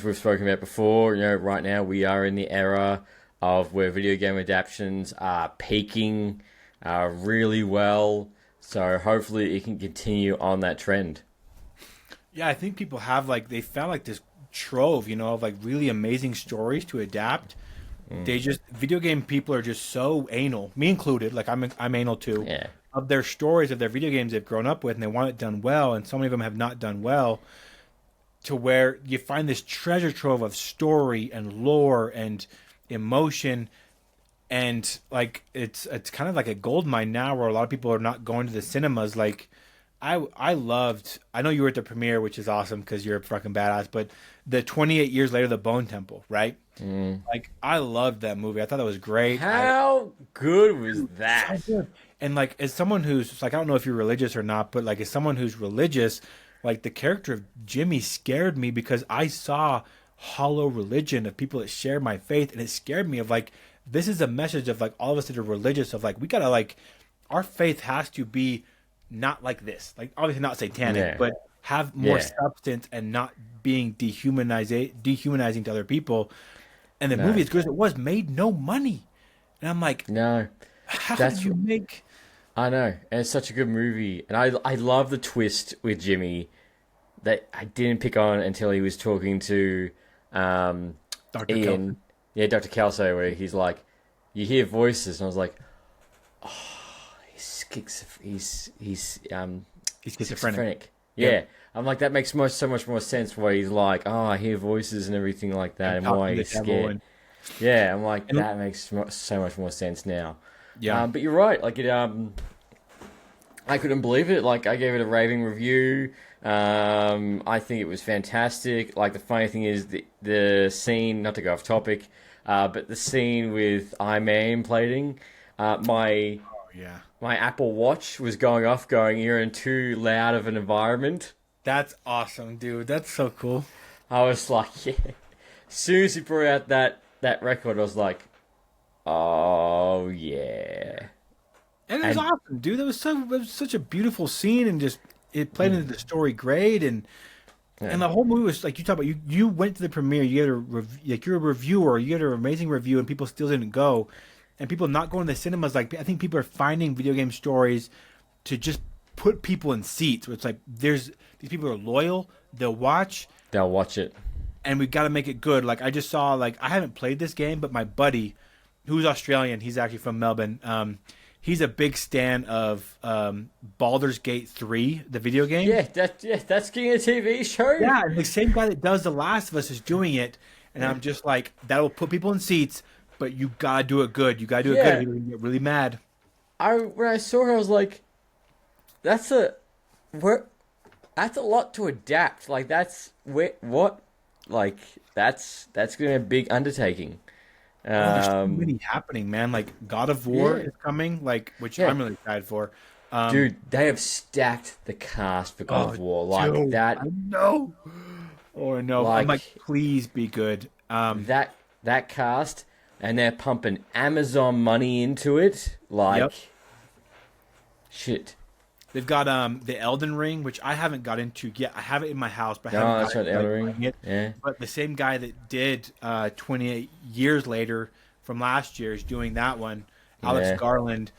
we've spoken about before, right now we are in the era of where video game adaptations are peaking really well. So hopefully it can continue on that trend. Yeah, I think people have like they found like this trove, of like really amazing stories to adapt. They just video game people are just so anal, me included. Like I'm anal too, Yeah, of their stories of their video games they've grown up with, and they want it done well. And so many of them have not done well, to where you find this treasure trove of story and lore and emotion, and like it's kind of like a gold mine now, where a lot of people are not going to the cinemas. Like I know you were at the premiere, which is awesome because you're a fucking badass. But the 28 years later, the Bone Temple, right? Like I loved that movie. I thought that was great. how good was So that? good. And like as someone who's like I don't know if you're religious or not, but like as someone who's religious, like the character of Jimmy scared me because I saw hollow religion of people that share my faith, and it scared me of like this is a message of like all of us that are religious of like we gotta like our faith has to be not like this, like obviously not satanic, Yeah, but have more yeah, substance and not being dehumanizing to other people. And the no, movie, as good as it was, made no money. And I'm like, no. how did That's you make? I know, and it's such a good movie, and I love the twist with Jimmy that I didn't pick on until he was talking to Dr. Ian, Kelson. yeah, Dr. Kelso, where he's like, you hear voices, and I was like, he's He's schizophrenic. schizophrenic. Yep. Yeah, I'm like that makes so much more sense. Where he's like, oh, I hear voices and everything like that, And and talking why to the he's devil scared. Yeah, I'm like and that makes so much more sense now. yeah. But you're right. Like it, I couldn't believe it. Like I gave it a raving review. I think it was fantastic. Like the funny thing is the scene, not to go off topic, but the scene with Iron plating, my Oh yeah. my Apple Watch was going off, going, "You're in too loud of an environment." That's awesome, dude. That's so cool. I was like, yeah. As soon as he brought out that record, I was like, oh yeah. And it was And awesome, dude. It was such a beautiful scene, and just it played into the story great, yeah, and the whole movie was like you talk about. You went to the premiere. You had like you're a reviewer. You had an amazing review, and people still didn't go, and people not going to the cinemas. Like I think people are finding video game stories to just put people in seats. It's like there's these people are loyal. They'll watch, they'll watch it. and we got to make it good. Like I just saw, like I haven't played this game, but my buddy, who's Australian, he's actually from Melbourne. He's a big stan of Baldur's Gate 3, the video game. Yeah, that's getting a TV show. Yeah, and the same guy that does The Last of Us is doing it, and I'm just like, that'll put people in seats, but you gotta do it good. You gotta do it good. Yeah. Or people get really mad. I when I saw her, I was like, that's a where that's a lot to adapt. Like what? Like that's gonna be a big undertaking. Oh, there's so Um, many happening, man. Like God of War yeah, is coming, like which yeah. I'm really excited for. Um, Dude, they have stacked the cast for God oh, of War like dude, that. I know. Oh, I know. I'm like, Like please be good. that cast, and they're pumping Amazon money into it. Like Yep. shit. They've got the Elden Ring, which I haven't got into yet. I have it in my house, but I haven't No, got that's right, into Elden like, Ring. playing it. Yeah, But the same guy that did 28 years later from last year is doing that one, Alex yeah, Garland.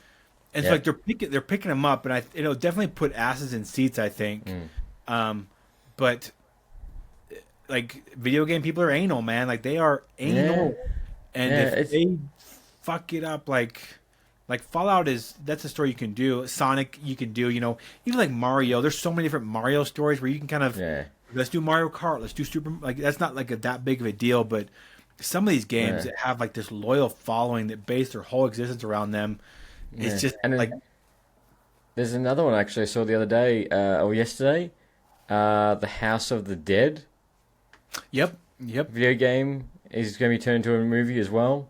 And it's yeah. like they're picking them up, and it'll definitely put asses in seats, I think. Mm. But like video game people are anal, man. Like they are Yeah, anal, and yeah. if It's they fuck it up, like Fallout that's a story you can do. Sonic you can do. Even like Mario. There's so many different Mario stories where you can kind of yeah, let's do Mario Kart. Let's do Super. Like that's not like that big of a deal, but some of these games yeah, that have like this loyal following that base their whole existence around them, it's yeah. just And like there's another one actually I saw the other day or yesterday. The House of the Dead yep, yep. video game is going to be turned into a movie as well.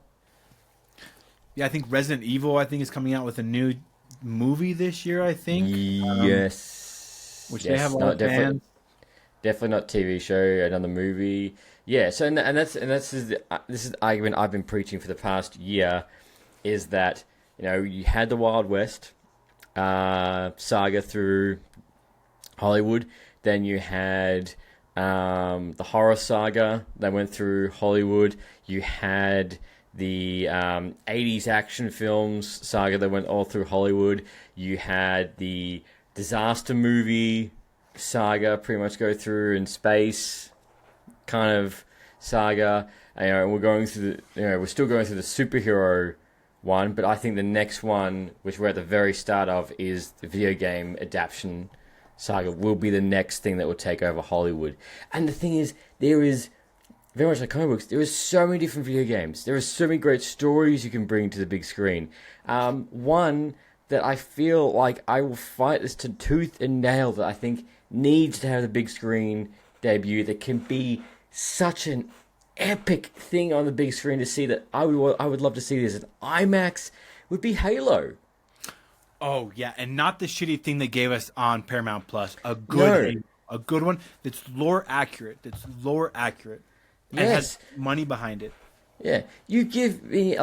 Yeah, I think Resident Evil I think is coming out with a new movie this year. I think, Yes, which they have yes, a lot no, of fans. definitely not TV show, another movie. Yeah, so this is the argument I've been preaching for the past year, is that you had the Wild West saga through Hollywood, then you had the horror saga that went through Hollywood. You had the 80s action films saga that went all through Hollywood. You had the disaster movie saga pretty much go through in space kind of saga. And we're going through we're still going through the superhero one, but I think the next one, which we're at the very start of, is the video game adaptation saga. Will be the next thing that will take over Hollywood. And the thing is, there is very much like comic books. There is so many different video games. There are so many great stories you can bring to the big screen. One that I feel like I will fight this to tooth and nail that I think needs to have the big screen debut. That can be such an epic thing on the big screen to see. That I would love to see this in IMAX. Would be Halo. Oh yeah, and not the shitty thing they gave us on Paramount Plus. No. A good one that's lore accurate. And has Yes. money behind it. Yeah, you give me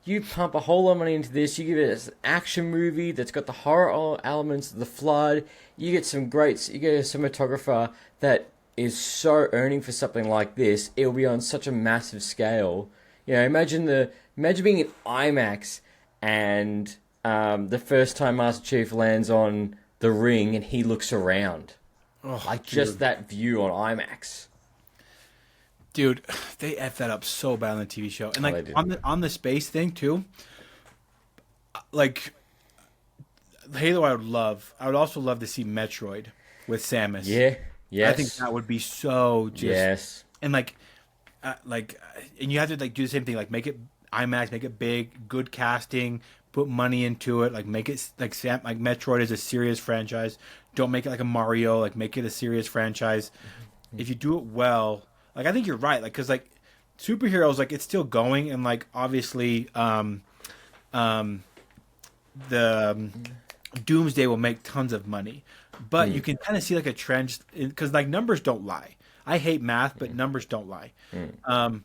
you pump a whole lot of money into this. You give it as an action movie that's got the horror elements, the flood. You get you get a cinematographer that is so earning for something like this. It'll be on such a massive scale. Imagine being in IMAX and the first time Master Chief lands on the ring and he looks around, Oh, like just that view on IMAX. dude, they f that up so bad on the TV show, and Oh, they like did. on the space thing too. Like Halo, I would love. I would also love to see Metroid with Samus. Yeah. I think Yes. that would be so just Yes. and and you have to like do the same thing, like make it IMAX, make it big, good casting, put money into it, like make it like Metroid is a serious franchise. Don't make it like a Mario. Like make it a serious franchise. If you do it well, like I think you're right. Like because like superheroes, like it's still going, and like obviously, um, the Doomsday will make tons of money, but you Mm, can kind of see like a trend because like numbers don't lie. I hate math, but mm, numbers don't lie. mm. Um,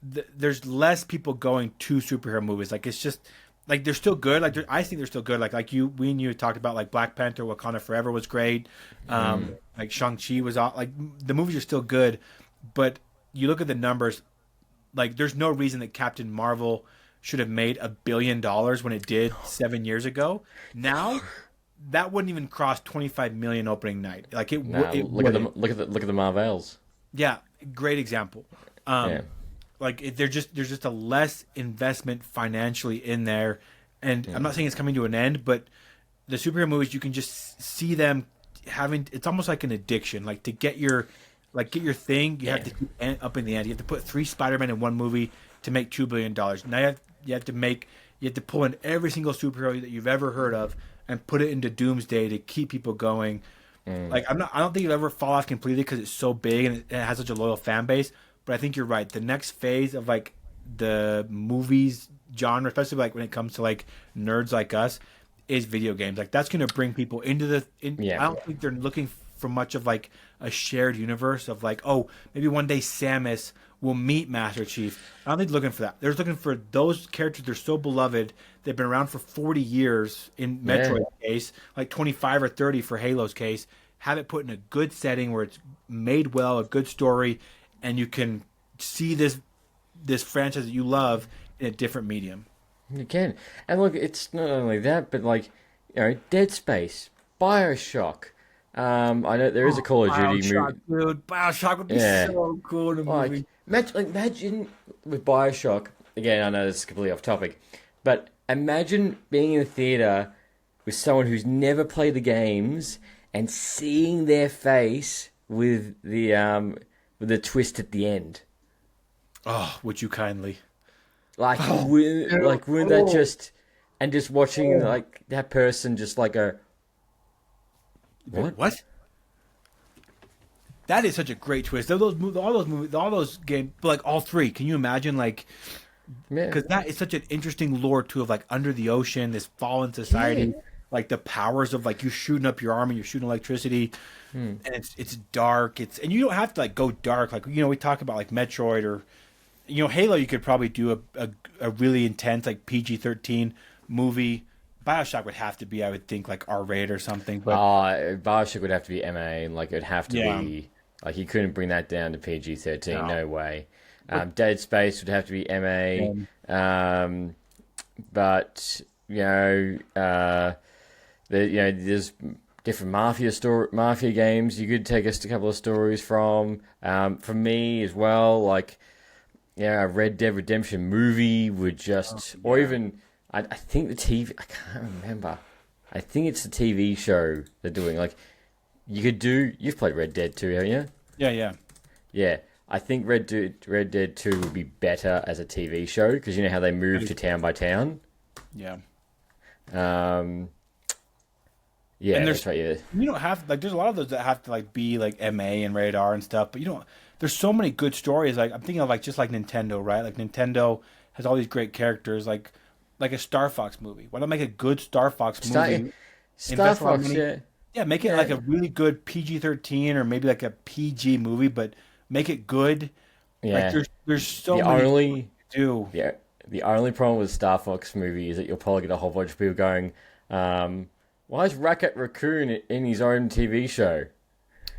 there's less people going to superhero movies. Like it's just like they're still good. Like I think they're still good. Like we and you talked about like Black Panther, Wakanda Forever was great. Mm. Like Shang Chi was like the movies are still good, but you look at the numbers. Like there's no reason that Captain Marvel should have made $1 billion when it did 7 years ago. Now that wouldn't even cross 25 million opening night. Like Nah, it wouldn't. look at the Marvels. Yeah, great example. Um, Yeah, like there's just a less investment financially in there, and I'm not saying it's coming to an end, but the superhero movies you can just see them having. It's almost like an addiction. Like to get your thing, you have yeah, to keep up in the end. You have to put three Spider-Man in one movie to make $2 billion. Now you have to pull in every single superhero that you've ever heard of and put it into Doomsday to keep people going. mm, Like I don't think you'll ever fall off completely because it's so big and it has such a loyal fan base. But I think you're right. The next phase of like the movies genre, especially like when it comes to like nerds like us, is video games. Like that's gonna bring people into the. yeah. I don't think they're looking for much of like a shared universe of like, oh, maybe one day Samus will meet Master Chief. I don't think they're looking for that. They're just looking for those characters. They're so beloved. They've been around for 40 years in Yeah. Metroid's case, like 25 or 30 for Halo's case. Have it put in a good setting where it's made well, a good story, and you can see this franchise that you love in a different medium. You can. And look, it's not only that, but like, Dead Space, Bioshock. I know there is a Oh, Call of Duty Bioshock, movie. dude. Bioshock would be Yeah. so cool in a Like, movie. imagine with Bioshock, again, I know this is completely off topic, but imagine being in a theater with someone who's never played the games and seeing their face with the twist at the end. Oh, would you kindly? Like, Oh, wouldn't that oh, just, and just watching oh. like that person just like go, what? What? That is such a great twist. All those movies, all those games, like all three. Can you imagine, like, Yeah, because that is such an interesting lore too of like under the ocean, this fallen yeah. society, like the powers of like you shooting up your arm and you're shooting electricity, Hmm. and it's dark. It's and you don't have to like go dark. Like we talk about like Metroid or Halo. You could probably do a really intense like PG-13 movie. Bioshock would have to be, I would think, like R-rated or something. But Bioshock would have to be MA, and like it'd have to yeah, be like you couldn't bring that down to PG-13. no. No way. But Dead Space would have to be MA. um, Um, but there's different mafia games you could take us to a couple of stories from. For me as well, like a Red Dead Redemption movie would oh, just, or yeah. even I think the TV. I can't remember. I think it's the TV show they're doing. Like you could do. You've played Red Dead 2, haven't you? Yeah, yeah, Yeah. I think Red Dead 2 would be better as a TV show because you know how they move to town by town. yeah. Um, yeah, And that's right. Yeah, you don't have like there's a lot of those that have to like be like MA and rated R and stuff, but you don't. There's so many good stories. Like I'm thinking of like just like Nintendo, right? Like Nintendo has all these great characters, like a Star Fox movie. Why not make a good Star Fox Star movie? Star Invest a lot of Fox. money. Yeah, Yeah, make it yeah, like a really good PG-13 or maybe like a PG movie, but make it good. Like yeah. there's so The many things only to do. the the only problem with Star Fox movie is that you'll probably get a whole bunch of people going, "Why is Rocket Raccoon in his own TV show?"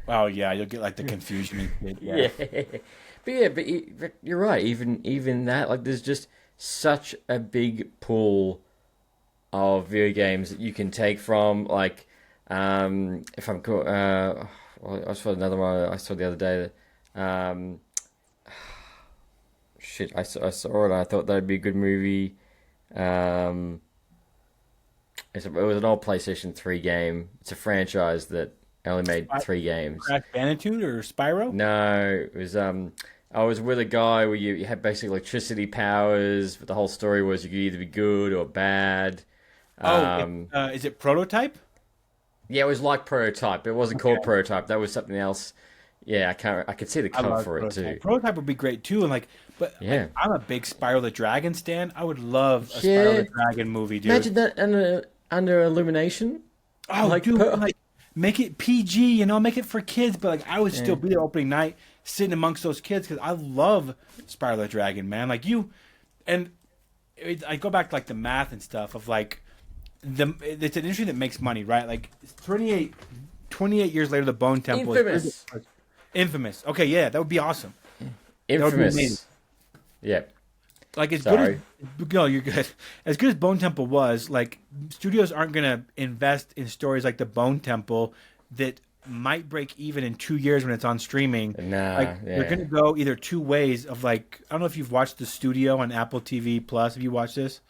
Oh yeah, you'll get like the confusion. Yeah. Yeah, but you're right. Even that, like, there's just such a big pool of video games that you can take from. Like, if I'm cool, well, I saw another one I saw the other day. Um, shit, I saw it. I thought that'd be a good movie. Um, it was an old PlayStation 3 game. It's a franchise that only made three games. Crash Bandicoot or Spyro? No, it was I was with a guy where you had basically electricity powers, but the whole story was you could either be good or bad. Oh, Um, is it Prototype? Yeah, it was like Prototype. It wasn't called Okay. Prototype. That was something else. Yeah, I can't. I could see the I cover love for it Prototype. too. Prototype would be great too, and like, but like, Yeah. I'm a big Spyro the Dragon stan. I would love a Spyro the Yeah. Dragon movie, dude. Imagine that under Illumination. Oh, Like, dude, like make it PG, make it for kids, but like I would still yeah. be there opening night, sitting amongst those kids because I love Spyro the Dragon, man. Like you, and I go back to like the math and stuff of like it's an industry that makes money, right? Like 28 years later, the Bone Temple is Infamous. infamous. Okay, yeah, that would be awesome. That would be amazing. Infamous. Yeah. Like as good as Sorry. no, you're good. As good as Bone Temple was, like studios aren't gonna invest in stories like the Bone Temple that might break even in 2 years when it's on streaming. Nah. Like they're Yeah. gonna go either two ways of like I don't know if you've watched The Studio on Apple TV Plus. Have you watched this?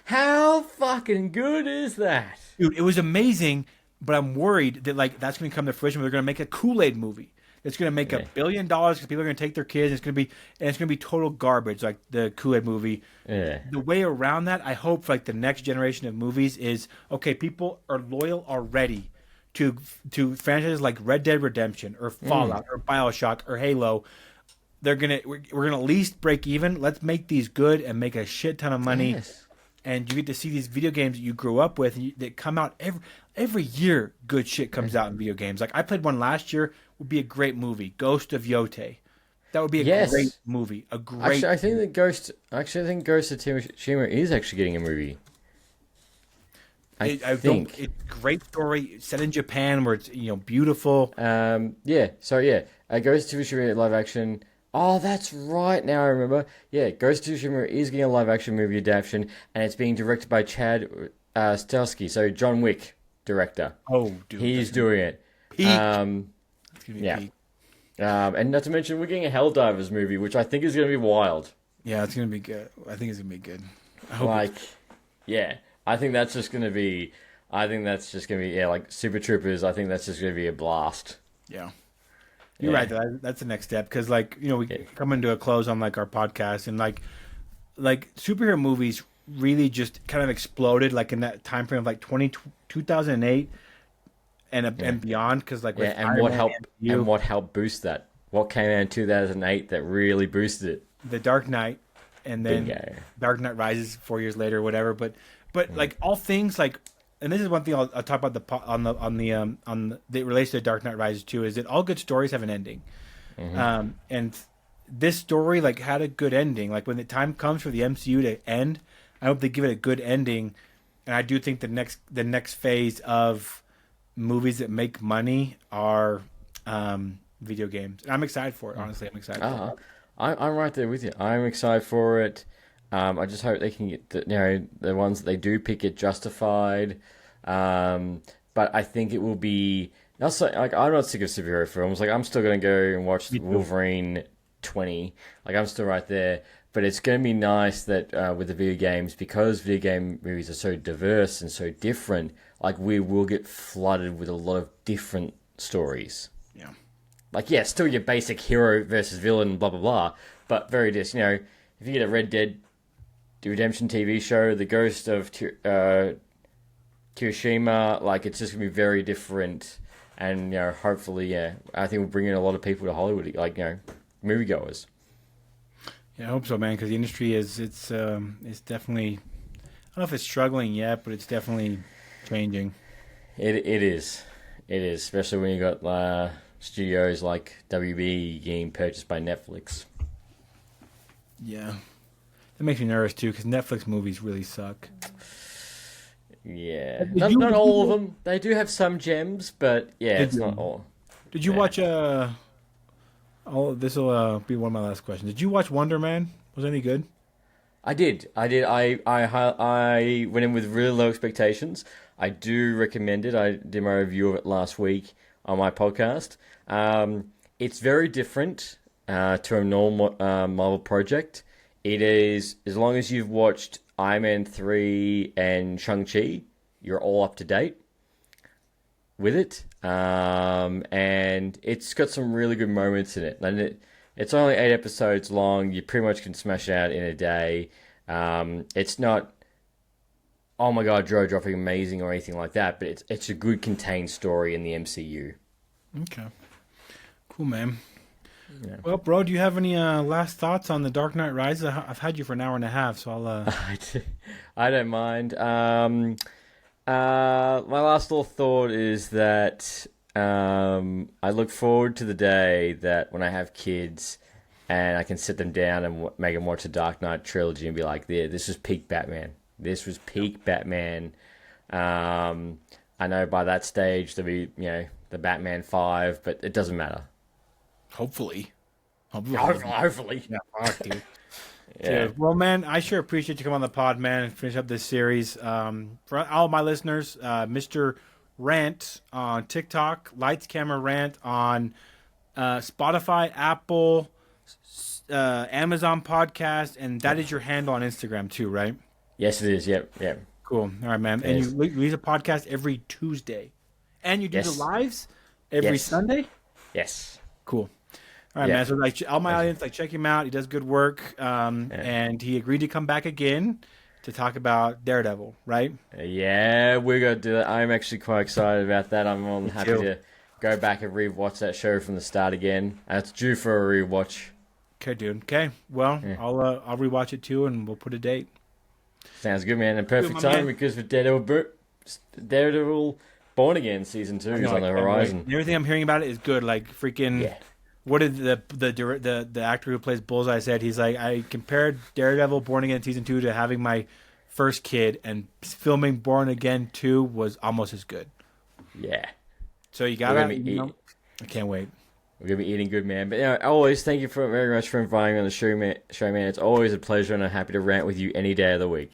How fucking good is that? Dude, it was amazing, but I'm worried that like that's gonna come to fruition where they're gonna make a Kool-Aid movie. It's gonna make Yeah. $1 billion because people are gonna take their kids. And it's gonna be total garbage, like the Kool-Aid movie. Yeah. The way around that, I hope for like the next generation of movies is okay. People are loyal already to franchises like Red Dead Redemption or Fallout or Bioshock or Halo. We're gonna at least break even. Let's make these good and make a shit ton of money. Yes. And you get to see these video games that you grew up with that come out every year. Good shit comes out in video games. Like I played one last year. Would be a great movie. Ghost of Yote. That would be a great Yes. movie. A great. Actually, I think that Ghost. Actually, I think Ghost of Tsushima is actually getting a movie. I I don't. think. It's a great story set in Japan where it's beautiful. Yeah. So yeah, Ghost of Tsushima live action. Oh, that's right. Now I remember. Yeah, Ghost of Tsushima is getting a live action movie adaptation, and it's being directed by Chad Stahelski. So John Wick director. Oh, dude, He's doing it. peak. Um, It's gonna be yeah. peak. and not to mention, we're getting a Helldivers movie, which I think is going to be wild. Yeah, it's gonna be good. I think it's gonna be good. I hope. Like, yeah, I think that's just going to be. I think that's just going to be like Super Troopers. I think that's just going to be a blast. Yeah. You're Yeah. right. That's the next step because, like, we Yeah. come into a close on like our podcast, and like superhero movies really just kind of exploded like in that time frame of like 2008 and beyond. Because like Yeah, with and Iron what Man, helped MCU, and what helped boost that? What came out in 2008 that really boosted it? The Dark Knight, and then Bingo. Dark Knight Rises 4 years later, or whatever. But like all things like, and this is one thing I'll talk about that relates to Dark Knight Rises too, is that all good stories have an ending. And this story like had a good ending. Like when the time comes for the MCU to end, I hope they give it a good ending. And I do think the next phase of movies that make money are video games. And I'm excited for it. Honestly, I'm excited for it. I'm right there with you. I'm excited for it. I just hope they can get the ones that they do pick it justified. But I think it will be also like I'm not sick of superhero films. Like I'm still gonna go and watch Wolverine 20. Like I'm still right there. But it's gonna be nice that with the video games, because video game movies are so diverse and so different. Like we will get flooded with a lot of different stories. Yeah. Like, yeah, still your basic hero versus villain, blah, blah, blah. But very just, if you get a Red Dead Redemption TV show, The Ghost of Tsushima, like, it's just going to be very different. And, hopefully, yeah, I think we'll bring in a lot of people to Hollywood, like, moviegoers. Yeah, I hope so, man. Because the industry it's definitely. I don't know if it's struggling yet, but it's definitely changing. It is. It is, especially when you got studios like WB getting purchased by Netflix. Yeah, that makes me nervous too because Netflix movies really suck. Yeah, Did not all of them. They do have some gems, but yeah, Did it's you- not all. Did you Yeah. watch Oh, this will be one of my last questions. Did you watch Wonder Man? Was it any good? I did. I went in with really low expectations. I do recommend it. I did my review of it last week on my podcast. It's very different to a normal Marvel project. It is, as long as you've watched Iron Man 3 and Shang-Chi, you're all up to date with it. And it's got some really good moments in it. And it's only 8 episodes long. You pretty much can smash it out in a day. It's not oh my god, Joe dropping amazing or anything like that, but it's a good contained story in the MCU. Okay. Cool, man. Yeah. Well, bro, do you have any last thoughts on The Dark Knight Rises? I've had you for an hour and a half, so I'll. I don't mind. My last little thought is that I look forward to the day that when I have kids and I can sit them down and make them watch the Dark Knight trilogy and be like, "There, this was peak Batman. This was peak Batman." I know by that stage there'll be, the Batman 5, but it doesn't matter. Hopefully. Hopefully. Hopefully. Yeah, fuck, dude. Yeah. Dude, well, man, I sure appreciate you coming on the pod, man, and finish up this series. For all my listeners, Mr. Rant on TikTok, Lights Camera Rant on Spotify, Apple, Amazon Podcast, and that is your handle on Instagram too, right? Yes, it is. Yep. Yep. Cool. All right, man. It And you is. release a podcast every Tuesday, and you do the Yes. lives every Yes. Sunday. Yes. Cool. All right, Yeah. man. So like all my Thank you. audience, like check him out. He does good work. Yeah. And he agreed to come back again to talk about Daredevil, right? Yeah, we're gonna do that. I'm actually quite excited about that. I'm more than happy too. to go back and rewatch that show from the start again. It's due for a rewatch. Okay, dude. Okay. Well, Yeah. I'll rewatch it too, and we'll put a date. Sounds good, man. And Good, perfect my time man. because for Daredevil Born Again season 2 I is know, on I the can't wait. horizon. Everything I'm hearing about it is good. Like freaking. Yeah. What did the actor who plays Bullseye said? He's like, I compared Daredevil Born Again season 2 to having my first kid, and filming Born Again 2 was almost as good. Yeah. So you We're gonna gotta, be I can't wait. we're gonna be eating good, man. But always thank you very much for inviting me on the show, man. It's always a pleasure, and I'm happy to rant with you any day of the week.